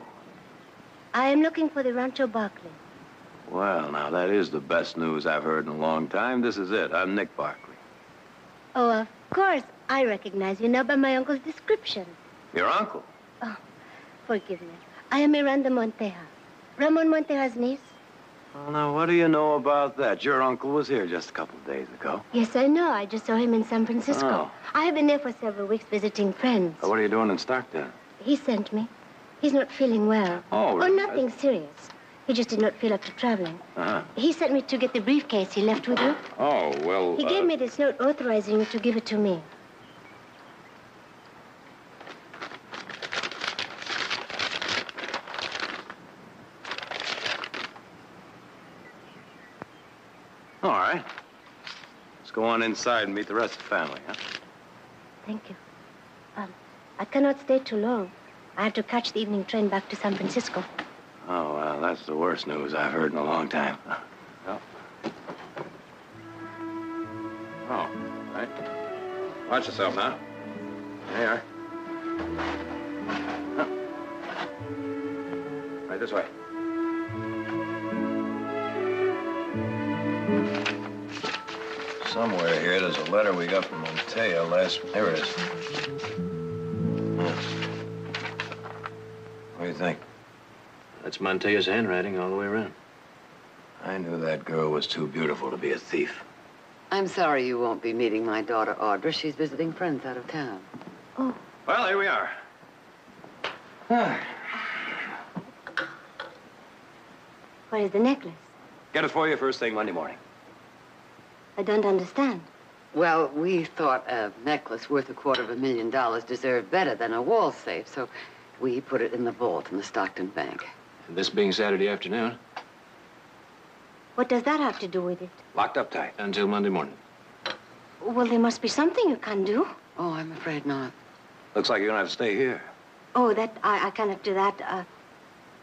I am looking for the Rancho Barkley. Well, now, that is the best news I've heard in a long time. This is it. I'm Nick Barkley. Oh, of course. I recognize you now by my uncle's description. Your uncle? Oh, forgive me. I am Miranda Monteja, Ramon Monteja's niece. Well, now, what do you know about that? Your uncle was here just a couple of days ago. Yes, I know. I just saw him in San Francisco. Oh. I have been there for several weeks visiting friends. What are you doing in Stockton? He sent me. He's not feeling well. Oh, Oh, really? nothing serious. He just did not feel up to traveling. Uh-huh. He sent me to get the briefcase he left with you. Oh, well, He gave me this note authorizing you to give it to me. All right. Let's go on inside and meet the rest of the family, huh? Thank you. I cannot stay too long. I have to catch the evening train back to San Francisco. Oh, well, that's the worst news I've heard in a long time. Well. Oh, all right. Watch yourself now. There you are. Oh. Right this way. Somewhere here, there's a letter we got from Monteja last... There it is. Yeah. What do you think? That's Monteja's handwriting all the way around. I knew that girl was too beautiful to be a thief. I'm sorry you won't be meeting my daughter, Audra. She's visiting friends out of town. Oh. Well, here we are. Where is the necklace? Get it for you first thing Monday morning. I don't understand. Well, we thought a necklace worth $250,000 deserved better than a wall safe, so we put it in the vault in the Stockton bank. And this being Saturday afternoon? What does that have to do with it? Locked up tight until Monday morning. Well, there must be something you can do. Oh, I'm afraid not. Looks like you're gonna have to stay here. Oh, I cannot do that.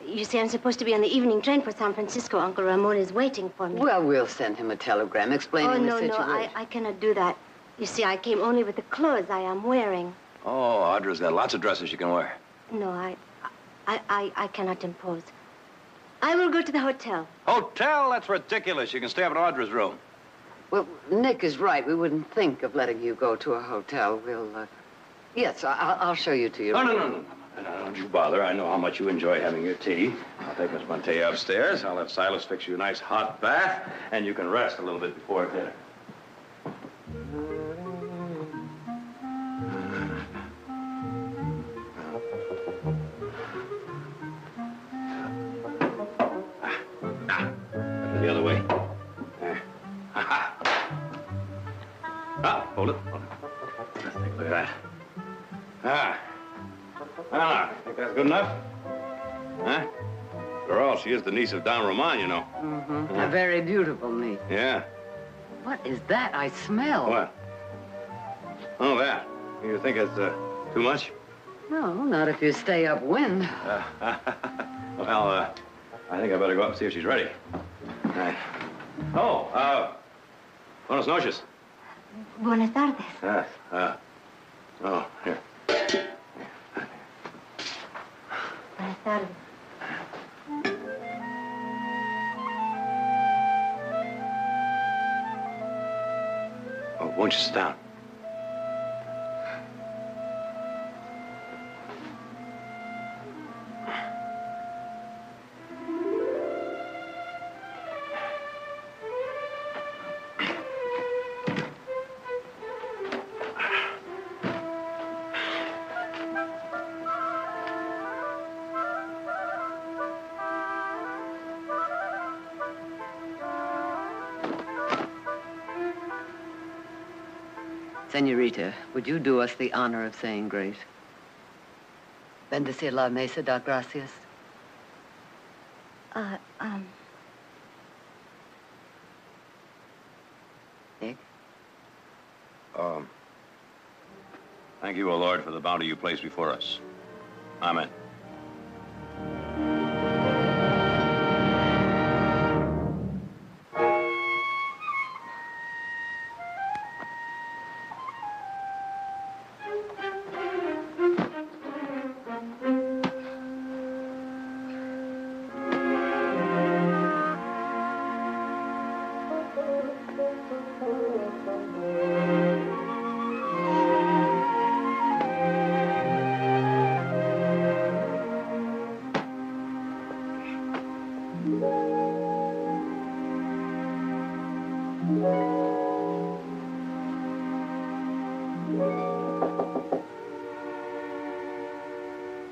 You see, I'm supposed to be on the evening train for San Francisco. Uncle Ramon is waiting for me. Well, we'll send him a telegram explaining the situation. Oh, no, I cannot do that. You see, I came only with the clothes I am wearing. Oh, Audra's got lots of dresses you can wear. No, I cannot impose. I will go to the hotel. Hotel? That's ridiculous. You can stay up at Audra's room. Well, Nick is right. We wouldn't think of letting you go to a hotel. We'll, yes, I'll show you to your room. No. Don't you bother. I know how much you enjoy having your tea. I'll take Miss Monteja upstairs. I'll have Silas fix you a nice hot bath, and you can rest a little bit before dinner. The other way. There. Ha-ha. Ah, hold it. Let's take a look at that. I think that's good enough. Huh? After all, she is the niece of Don Ramon, you know. Mm-hmm. A very beautiful niece. Yeah. What is that I smell? What? Oh, that. You think it's too much? No, not if you stay upwind. Well, I think I better go up and see if she's ready. Oh, buenas noches. Buenas tardes. Oh, here. Buenas tardes. Oh, won't you sit down? Senorita, would you do us the honor of saying grace? Bendecir la mesa, dar gracias. Nick? Thank you, O Lord, for the bounty you place before us. Amen.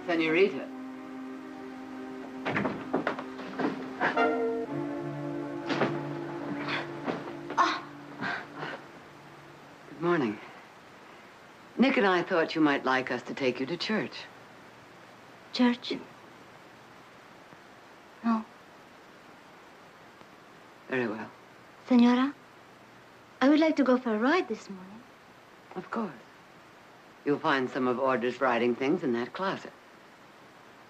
Senorita. Good morning. Nick and I thought you might like us to take you to church. Church? No. Very well. Senora, I would like to go for a ride this morning. Of course. You'll find some of Order's riding things in that closet.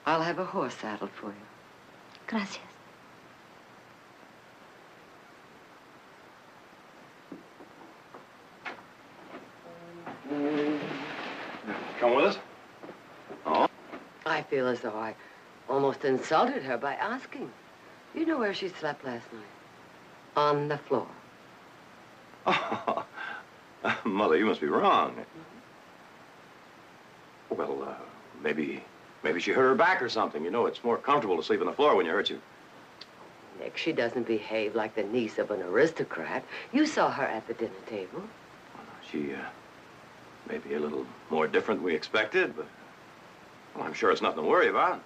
I'll have a horse saddled for you. Gracias. Come with us? Oh? I feel as though I almost insulted her by asking. You know where she slept last night? On the floor. Oh, Mother, you must be wrong. Well, maybe she hurt her back or something. You know, it's more comfortable to sleep on the floor when you hurt you. Nick, she doesn't behave like the niece of an aristocrat. You saw her at the dinner table. She, may be a little more different than we expected, but well, I'm sure it's nothing to worry about.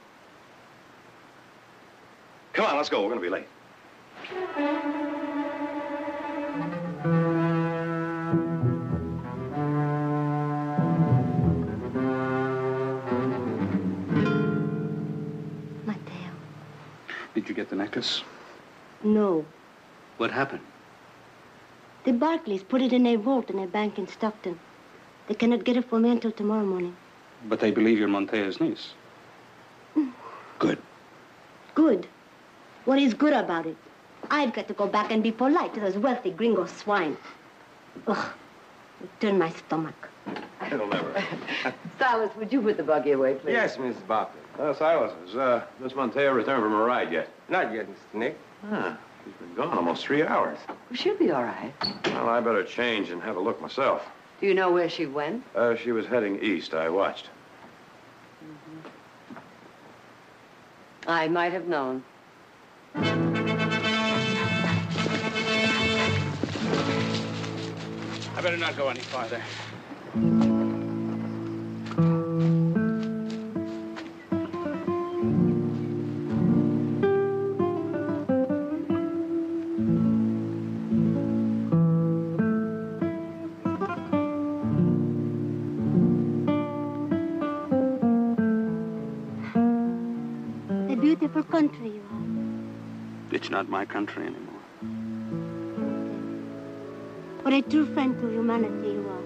Come on, let's go. We're going to be late. Did you get the necklace? No. What happened? The Barkleys put it in a vault in a bank in Stockton. They cannot get it for me until tomorrow morning. But they believe you're Montea's niece. Good. Good? What is good about it? I've got to go back and be polite to those wealthy gringo swine. Ugh, it turned my stomach. It'll never. Silas, would you put the buggy away, please? Yes, Mrs. Barkley. Silas, has Miss Montea returned from her ride yet? Not yet, Mr. Nick. Ah, she's been gone almost 3 hours. Well, she'll be all right. Well, I better change and have a look myself. Do you know where she went? She was heading east. I watched. I might have known. I better not go any farther. A beautiful country you have. It's not my country anymore. What a true friend to humanity you are.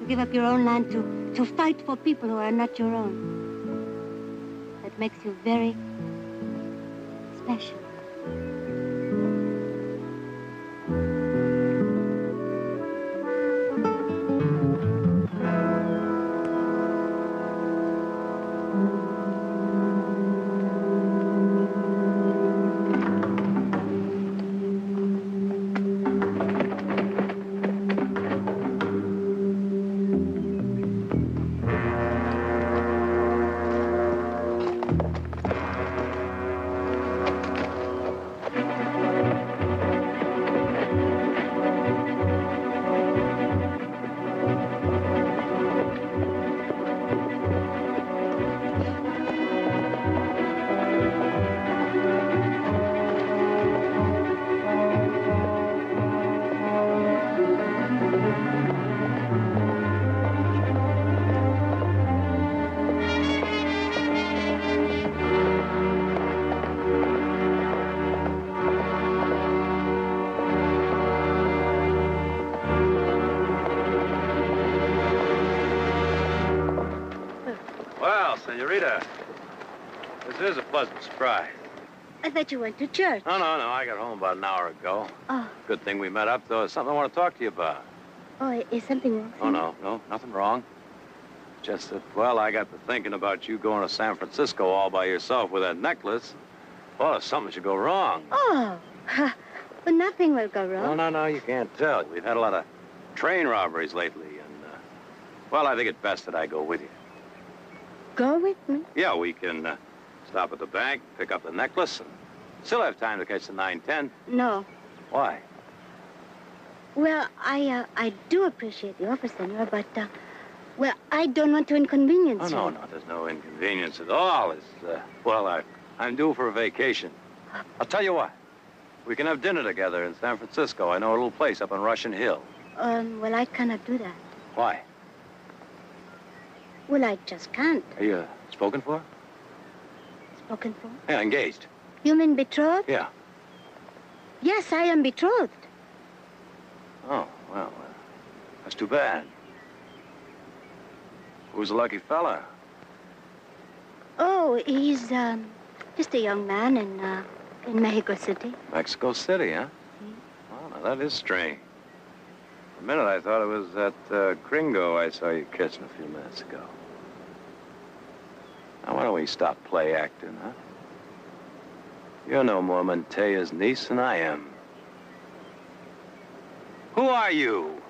To give up your own land to fight for people who are not your own. That makes you very special. Senorita, this is a pleasant surprise. I thought you went to church. No, I got home about an hour ago. Oh. Good thing we met up, though. There's something I want to talk to you about. Oh, is something wrong? Oh, no, nothing wrong. Just that, well, I got to thinking about you going to San Francisco all by yourself with that necklace. Well, if something should go wrong. Oh, well, nothing will go wrong. No, you can't tell. We've had a lot of train robberies lately, and, well, I think it's best that I go with you. Go with me? Yeah, we can stop at the bank, pick up the necklace, and still have time to catch the 9:10. No. Why? Well, I do appreciate the offer, Senor, but, well, I don't want to inconvenience you. Oh, no, there's no inconvenience at all. It's, well, I'm due for a vacation. I'll tell you what. We can have dinner together in San Francisco. I know a little place up on Russian Hill. Well, I cannot do that. Why? Well, I just can't. Are you spoken for? Spoken for? Yeah, engaged. You mean betrothed? Yeah. Yes, I am betrothed. Oh, well, that's too bad. Who's the lucky fella? Oh, he's, just a young man in Mexico City. Mexico City, huh? Well, now, that is strange. For a minute, I thought it was that gringo I saw you kissing a few minutes ago. Now, why don't we stop play acting, huh? You're no more Montea's niece than I am. Who are you?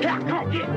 Yeah, come on, get.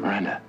Miranda.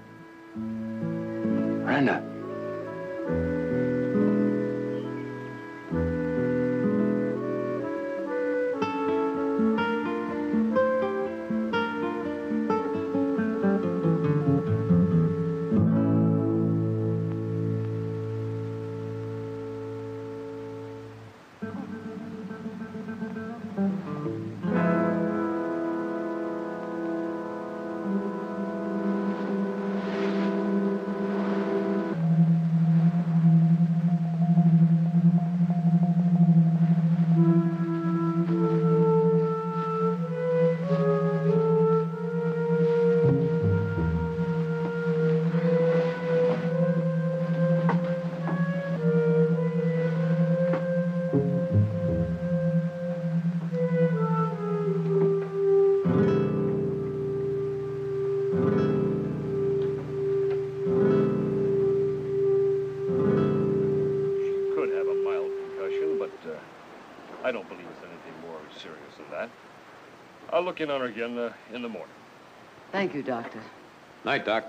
I don't believe it's anything more serious than that. I'll look in on her again in the morning. Thank you, Doctor. Night, Doc.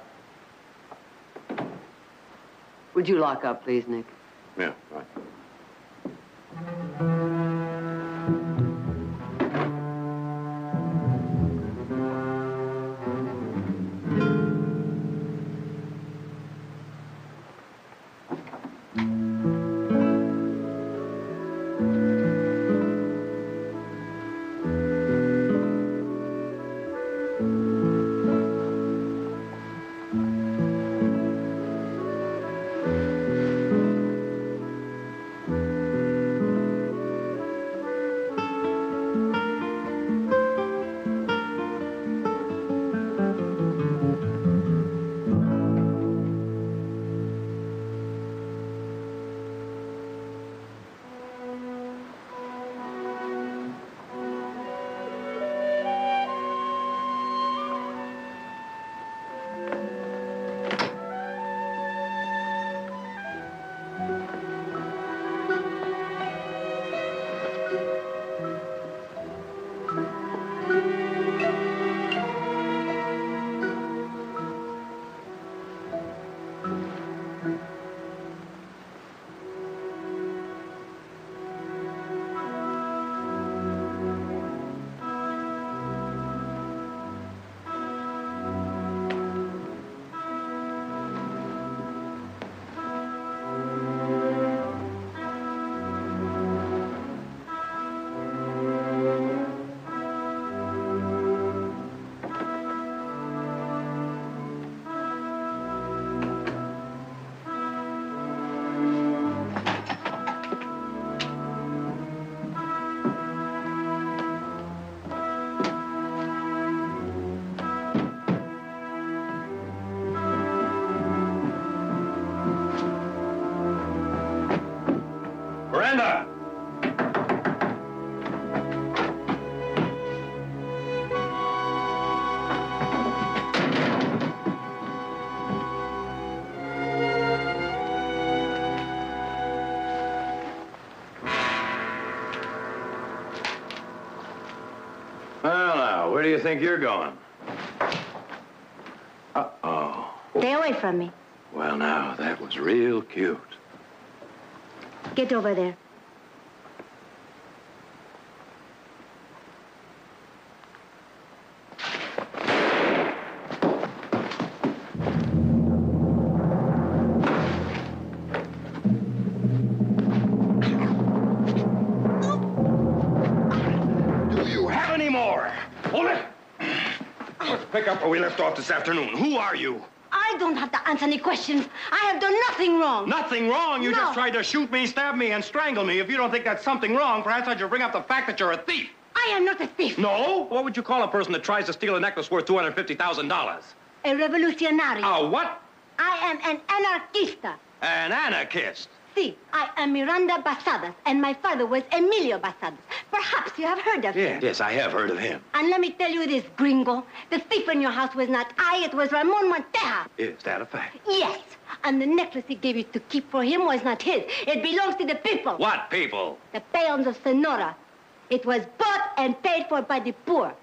Would you lock up, please, Nick? Yeah, right. Miranda! Well, now, where do you think you're going? Uh-oh. Stay away from me. Well, now, that was real cute. Get over there. Do you have any more? Hold it! Let's pick up where we left off this afternoon. Who are you? I don't have to answer any questions. I have done nothing wrong. Nothing wrong. You just tried to shoot me, stab me, and strangle me. If you don't think that's something wrong, perhaps I should bring up the fact that you're a thief. I am not a thief. No? What would you call a person that tries to steal a necklace worth $250,000? A revolutionary. A what? I am an anarchista. An anarchist. See, I am Miranda Basadas, and my father was Emilio Basadas. Perhaps you have heard of him. Yes, I have heard of him. And let me tell you this, gringo. The thief in your house was not I, it was Ramon Monteja. Is that a fact? Yes. And the necklace he gave you to keep for him was not his. It belongs to the people. What people? The peons of Sonora. It was bought and paid for by the poor.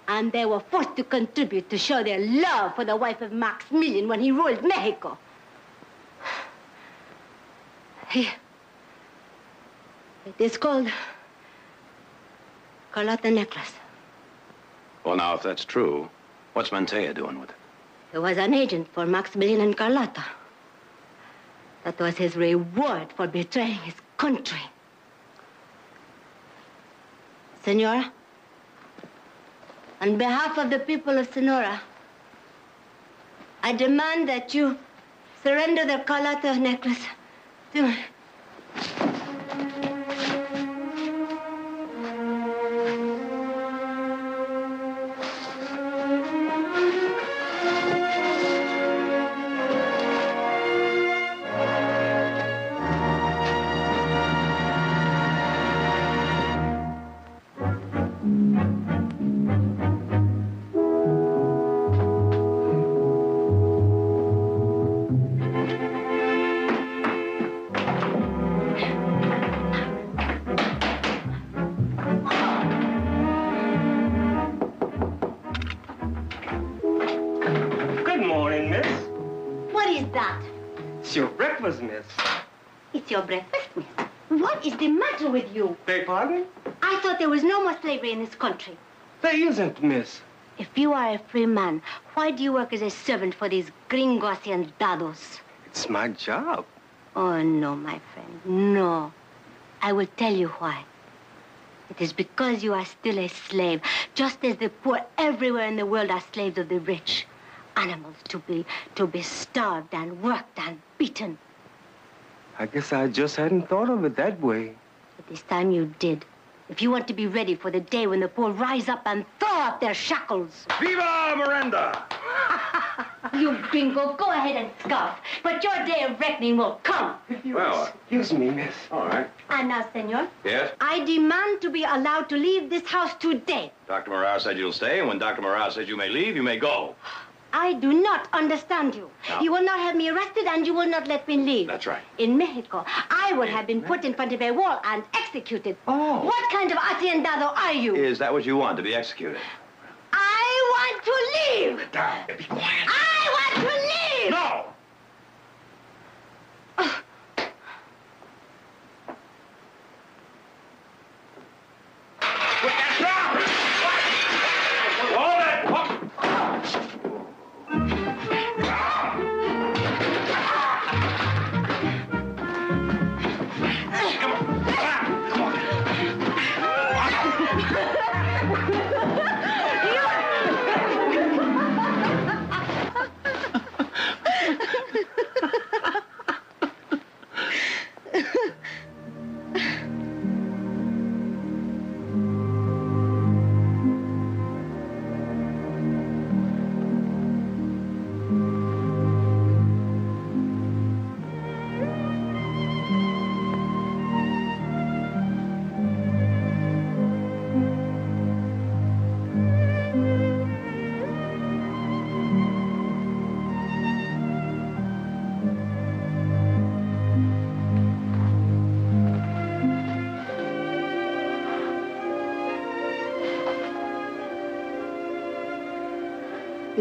And they were forced to contribute to show their love for the wife of Maximilian when he ruled Mexico. Here. It is called Carlotta necklace. Well, now, if that's true, what's Monteja doing with it? He was an agent for Maximilian and Carlotta. That was his reward for betraying his country. Senora, on behalf of the people of Sonora, I demand that you surrender the Carlotta necklace to me. It's your breakfast, miss. It's your breakfast, miss. What is the matter with you? Beg pardon? I thought there was no more slavery in this country. There isn't, miss. If you are a free man, why do you work as a servant for these gringos and dados? It's my job. Oh, no, my friend, no. I will tell you why. It is because you are still a slave, just as the poor everywhere in the world are slaves of the rich. Animals to be starved and worked and beaten. I guess I just hadn't thought of it that way. But this time you did. If you want to be ready for the day when the poor rise up and throw up their shackles. Viva Miranda! You gringo, go ahead and scoff. But your day of reckoning will come. Excuse me, miss. All right. And now, senor. Yes? I demand to be allowed to leave this house today. Dr. Morale said you'll stay, and when Dr. Morale says you may leave, you may go. I do not understand you. No. You will not have me arrested, and you will not let me leave. That's right. In Mexico, I would have been put in front of a wall and executed. Oh. What kind of haciendado are you? Is that what you want, to be executed? I want to leave. Down. Be quiet. I want to leave. No!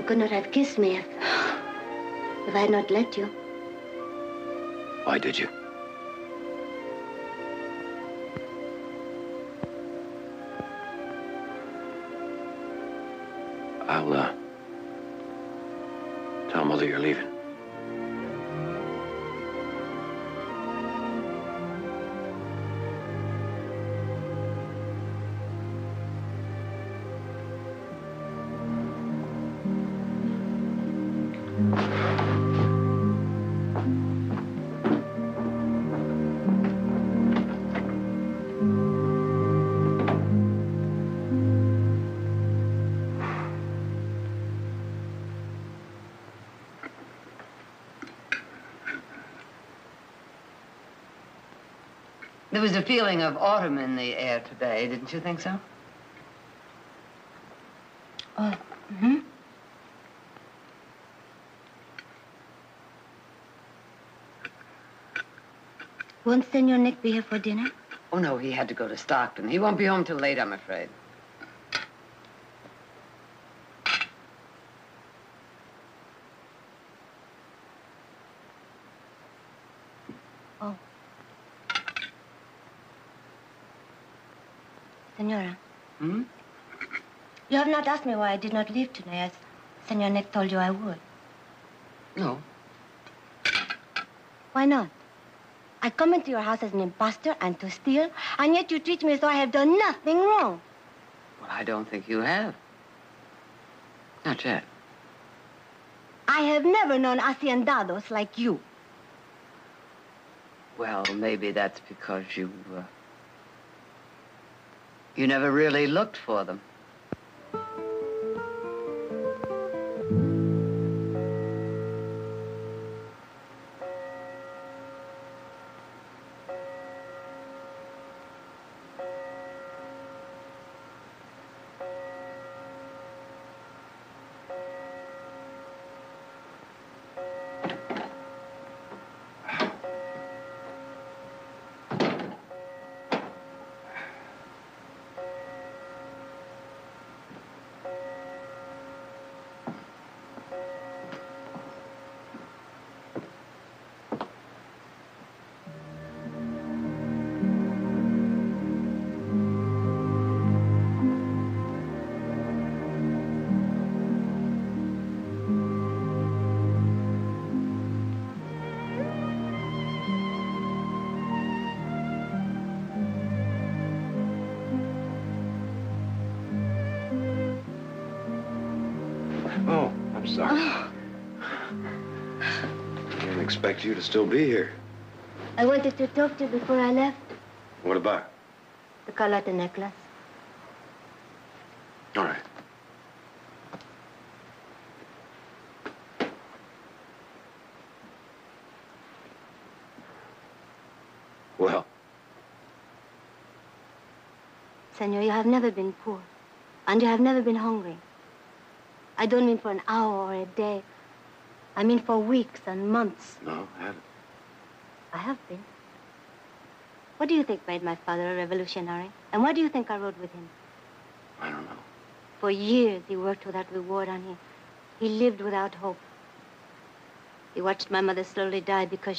You could not have kissed me if I had not let you. Why did you? I'll tell Mother you're leaving. There was a feeling of autumn in the air today, didn't you think so? Oh, mm-hmm. Won't Senor Nick be here for dinner? Oh, no, he had to go to Stockton. He won't be home till late, I'm afraid. Oh. Senora. Hmm? You have not asked me why I did not leave today, as Senor Nick told you I would. No. Why not? I come into your house as an imposter and to steal, and yet you treat me as though I have done nothing wrong. Well, I don't think you have. Not yet. I have never known haciendados like you. Well, maybe that's because you never really looked for them. Oh, I'm sorry. I didn't expect you to still be here. I wanted to talk to you before I left. What about? The Carlotta necklace. All right. Well? Senor, you have never been poor, and you have never been hungry. I don't mean for an hour or a day. I mean for weeks and months. No, I haven't. I have been. What do you think made my father a revolutionary? And why do you think I rode with him? I don't know. For years, he worked without reward, and he lived without hope. He watched my mother slowly die because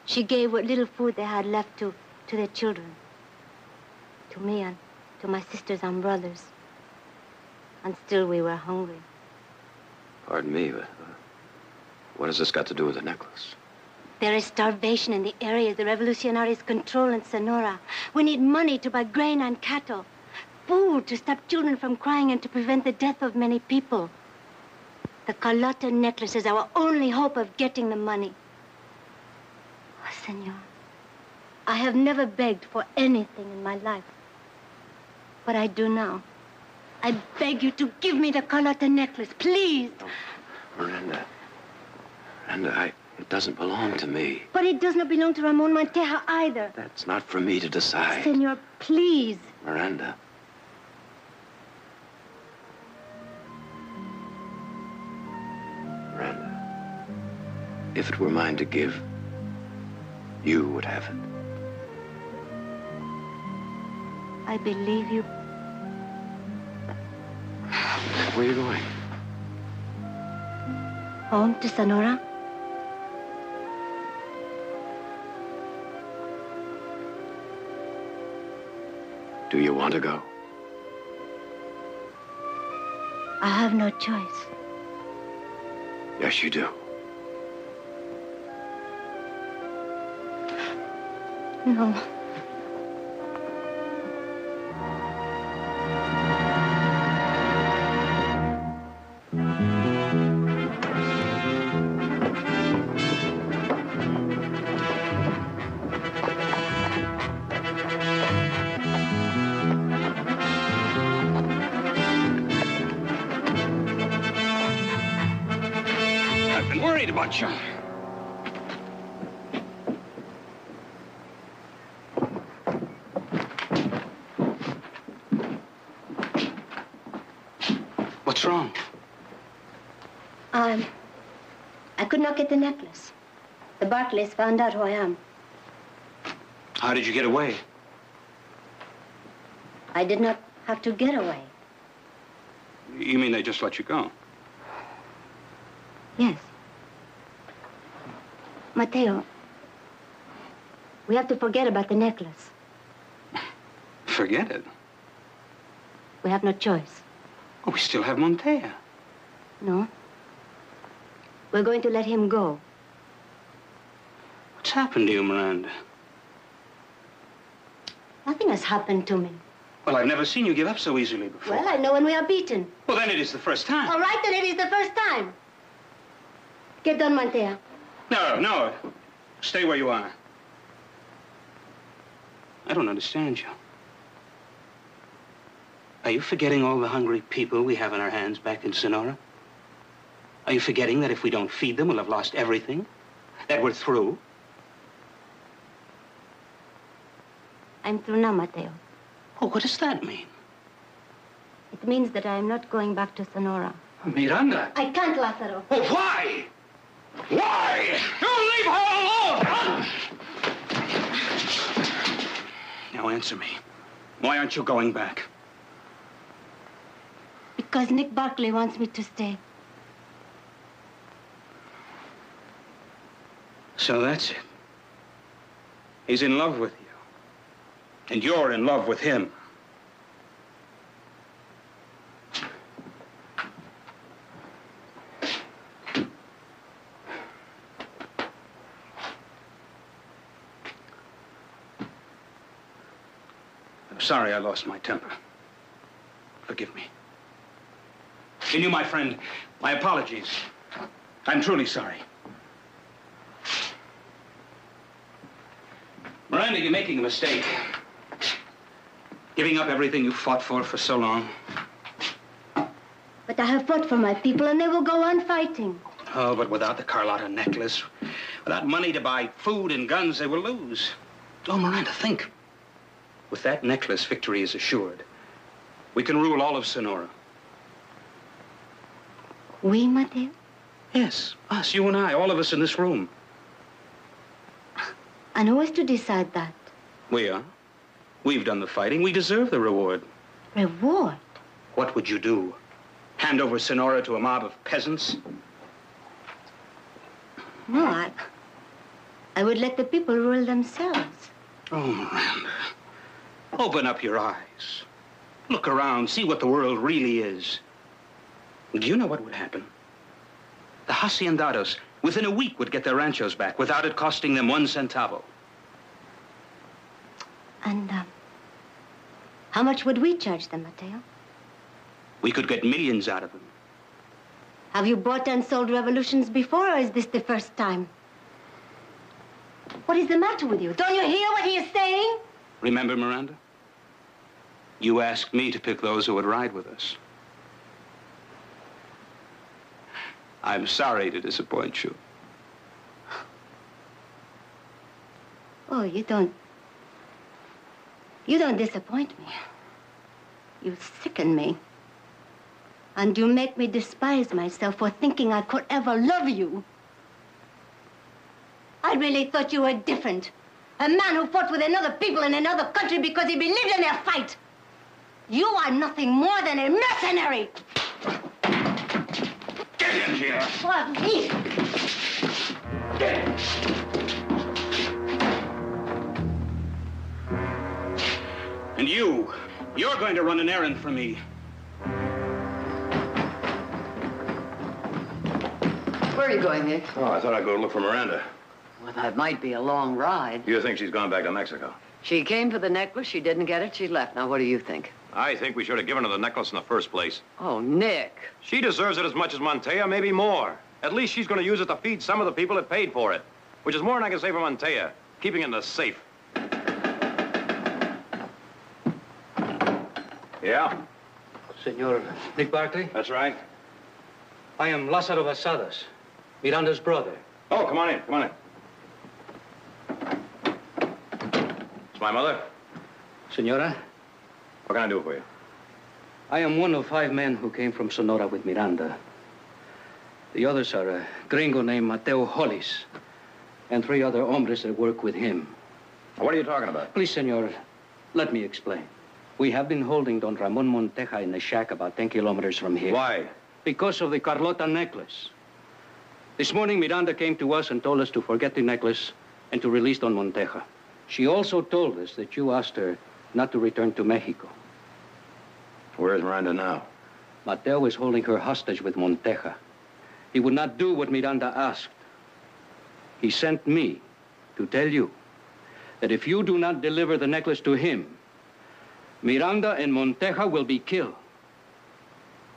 she gave what little food they had left to their children. To me and to my sisters and brothers. And still we were hungry. Pardon me, but what has this got to do with the necklace? There is starvation in the areas the revolutionaries control in Sonora. We need money to buy grain and cattle. Food to stop children from crying and to prevent the death of many people. The Carlotta necklace is our only hope of getting the money. Oh, Senor, I have never begged for anything in my life. But I do now. I beg you to give me the Carlotta necklace, please. No, Miranda. Miranda, it doesn't belong to me. But it does not belong to Ramon Monteja either. That's not for me to decide. Senor, please. Miranda. Miranda. If it were mine to give, you would have it. I believe you. Where are you going? Home to Sonora? Do you want to go? I have no choice. Yes, you do. No. I've been worried about you. What's wrong? I could not get the necklace. The Barkleys found out who I am. How did you get away? I did not have to get away. You mean they just let you go? Yes. Mateo, we have to forget about the necklace. Forget it. We have no choice. Oh, we still have Montea. No. We're going to let him go. What's happened to you, Miranda? Nothing has happened to me. Well, I've never seen you give up so easily before. Well, I know when we are beaten. Well, then it is the first time. All right, then it is the first time. Get done, Montea. No. Stay where you are. I don't understand you. Are you forgetting all the hungry people we have in our hands back in Sonora? Are you forgetting that if we don't feed them, we'll have lost everything? That we're through? I'm through now, Mateo. Oh, what does that mean? It means that I am not going back to Sonora. Miranda! I can't, Lázaro. Oh, why? Why? You leave her alone! Now answer me. Why aren't you going back? Because Nick Barkley wants me to stay. So that's it. He's in love with you. And you're in love with him. I'm sorry I lost my temper. Forgive me. And you, my friend, my apologies. I'm truly sorry. Miranda, you're making a mistake. Giving up everything you fought for so long. But I have fought for my people, and they will go on fighting. Oh, but without the Carlotta necklace, without money to buy food and guns, they will lose. Oh, Miranda, think. With that necklace, victory is assured. We can rule all of Sonora. We, Mateo? Yes, us, you and I, all of us in this room. And who is to decide that? We are. We've done the fighting. We deserve the reward. Reward? What would you do? Hand over Sonora to a mob of peasants? No, I would let the people rule themselves. Oh, Miranda. Open up your eyes. Look around. See what the world really is. Do you know what would happen? The haciendados, within a week, would get their ranchos back without it costing them 1 centavo. And, how much would we charge them, Mateo? We could get millions out of them. Have you bought and sold revolutions before, or is this the first time? What is the matter with you? Don't you hear what he is saying? Remember, Miranda? You asked me to pick those who would ride with us. I'm sorry to disappoint you. Oh, you don't disappoint me. You sicken me. And you make me despise myself for thinking I could ever love you. I really thought you were different. A man who fought with another people in another country because he believed in their fight. You are nothing more than a mercenary. Get Get here. Let me. And you're going to run an errand for me. Where are you going, Nick? Oh, I thought I'd go look for Miranda. Well, that might be a long ride. You think she's gone back to Mexico? She came for the necklace. She didn't get it. She left. Now, what do you think? I think we should have given her the necklace in the first place. Oh, Nick. She deserves it as much as Montea, maybe more. At least she's going to use it to feed some of the people that paid for it, which is more than I can say for Montea, keeping it in the safe. Yeah? Senor Nick Barkley? That's right. I am Lázaro Basadas, Miranda's brother. Oh, come on in, come on in. It's my mother. Senora? What can I do for you? I am one of 5 men who came from Sonora with Miranda. The others are a gringo named Mateo Hollis and 3 other hombres that work with him. What are you talking about? Please, senor, let me explain. We have been holding Don Ramon Monteja in the shack about 10 kilometers from here. Why? Because of the Carlota necklace. This morning, Miranda came to us and told us to forget the necklace and to release Don Monteja. She also told us that you asked her not to return to Mexico. Where is Miranda now? Mateo is holding her hostage with Monteja. He would not do what Miranda asked. He sent me to tell you that if you do not deliver the necklace to him, Miranda and Monteja will be killed.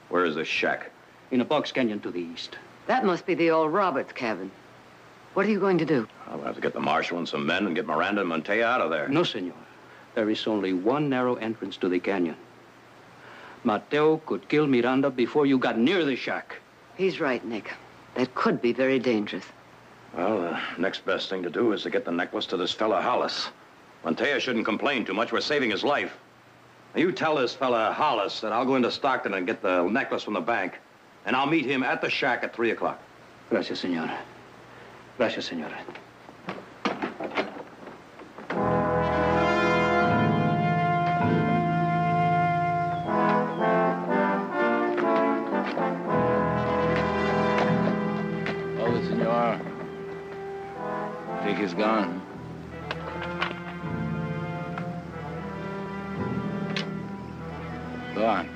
Where is the shack? In a box canyon to the east. That must be the old Roberts cabin. What are you going to do? I'll have to get the marshal and some men and get Miranda and Montea out of there. No, senor. There is only one narrow entrance to the canyon. Mateo could kill Miranda before you got near the shack. He's right, Nick. That could be very dangerous. Well, the next best thing to do is to get the necklace to this fella Hollis. Montea shouldn't complain too much. We're saving his life. Now, you tell this fella Hollis that I'll go into Stockton and get the necklace from the bank, and I'll meet him at the shack at 3 o'clock. Gracias, senora. Gracias, senora. Oh, senor. Think he's gone. Go on.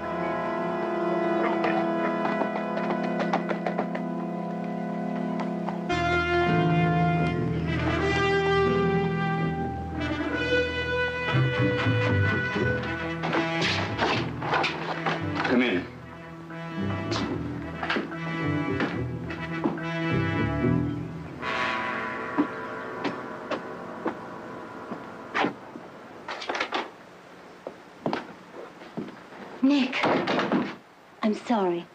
Come in. Nick, I'm sorry.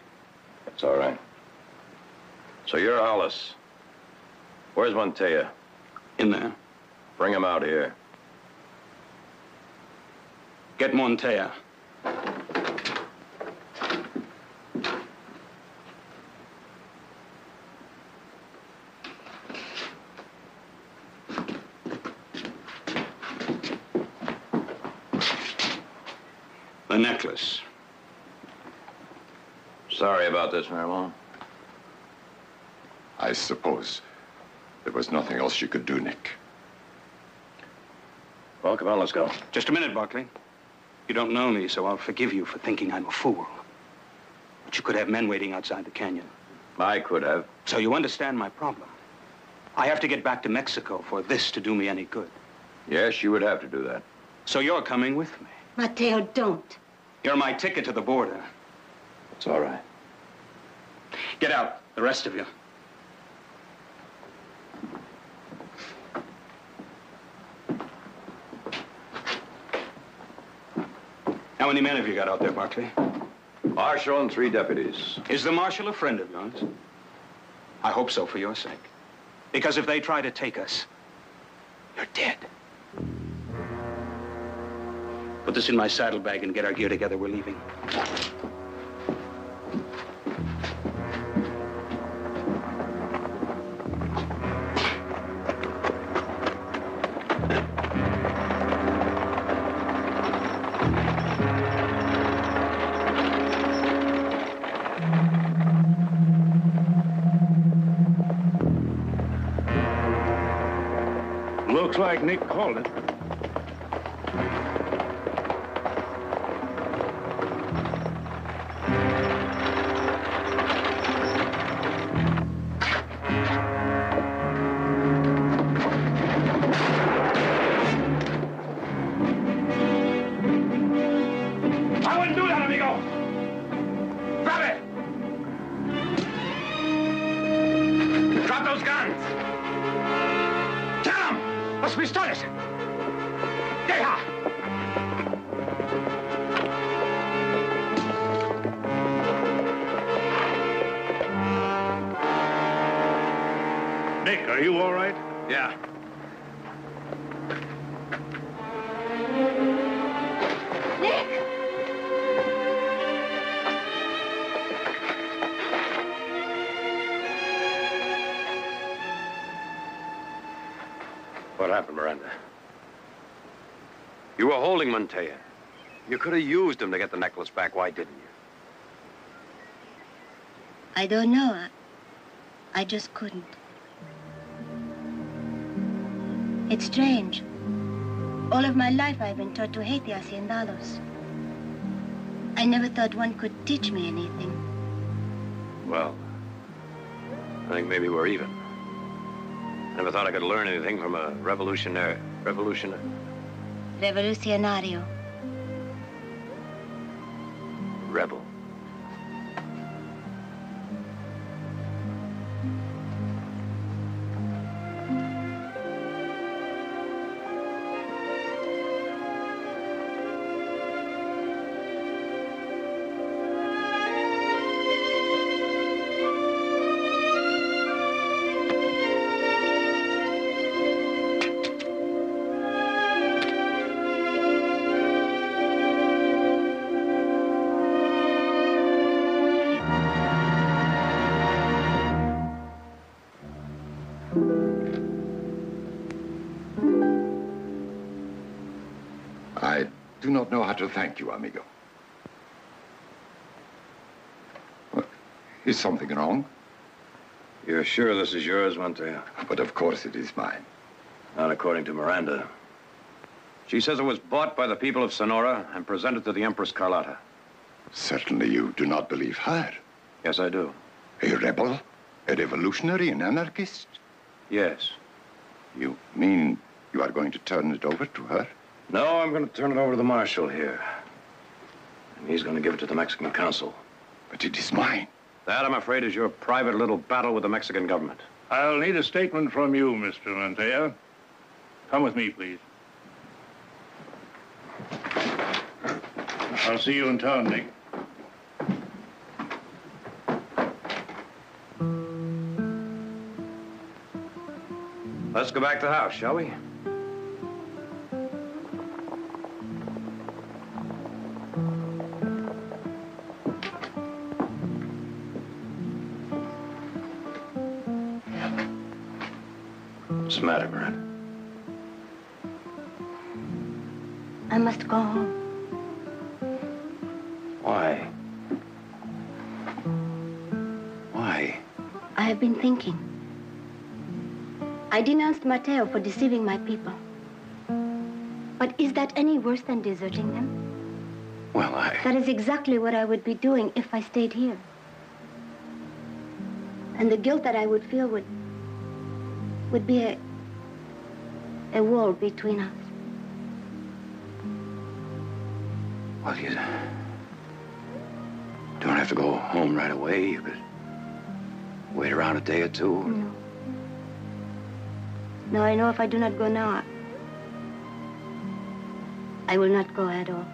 It's all right. So you're Hollis. Where's Montea? In there. Bring him out here. Get Montea. The necklace. Sorry about this, Ramon. I suppose there was nothing else you could do, Nick. Well, come on, let's go. Just a minute, Barkley. You don't know me, so I'll forgive you for thinking I'm a fool. But you could have men waiting outside the canyon. I could have. So you understand my problem. I have to get back to Mexico for this to do me any good. Yes, you would have to do that. So you're coming with me. Mateo, don't. You're my ticket to the border. It's all right. Get out, the rest of you. How many men have you got out there, Barkley? Marshal and 3 deputies. Is the marshal a friend of yours? I hope so, for your sake. Because if they try to take us, you're dead. Put this in my saddlebag and get our gear together. We're leaving. Looks like Nick called it. I wouldn't do that, amigo! Grab it! Drop those guns! Kill him! Los pistoles! Deja! Nick, are you all right? Yeah. Nick! What happened, Miranda? You were holding Montoya. You could have used him to get the necklace back. Why didn't you? I don't know. I just couldn't. It's strange. All of my life I've been taught to hate the haciendados. I never thought one could teach me anything. Well, I think maybe we're even. Never thought I could learn anything from a revolutionary. Revolucionario. Rebel. I do not know how to thank you, amigo. What, is something wrong? You're sure this is yours, Montoya? But of course it is mine. Not according to Miranda. She says it was bought by the people of Sonora and presented to the Empress Carlotta. Certainly you do not believe her. Yes, I do. A rebel? A revolutionary? An anarchist? Yes. You mean you are going to turn it over to her? No, I'm going to turn it over to the marshal here. And he's going to give it to the Mexican consul. But it is mine. That, I'm afraid, is your private little battle with the Mexican government. I'll need a statement from you, Mr. Montoya. Come with me, please. I'll see you in town, Nick. Let's go back to the house, shall we? What's the matter, Miranda? I must go home. Why? Why? I have been thinking. I denounced Mateo for deceiving my people. But is that any worse than deserting them? Well, That is exactly what I would be doing if I stayed here. And the guilt that I would feel would be a wall between us. Well, you don't have to go home right away. You could wait around a day or two. No. No, I know if I do not go now, I will not go at all.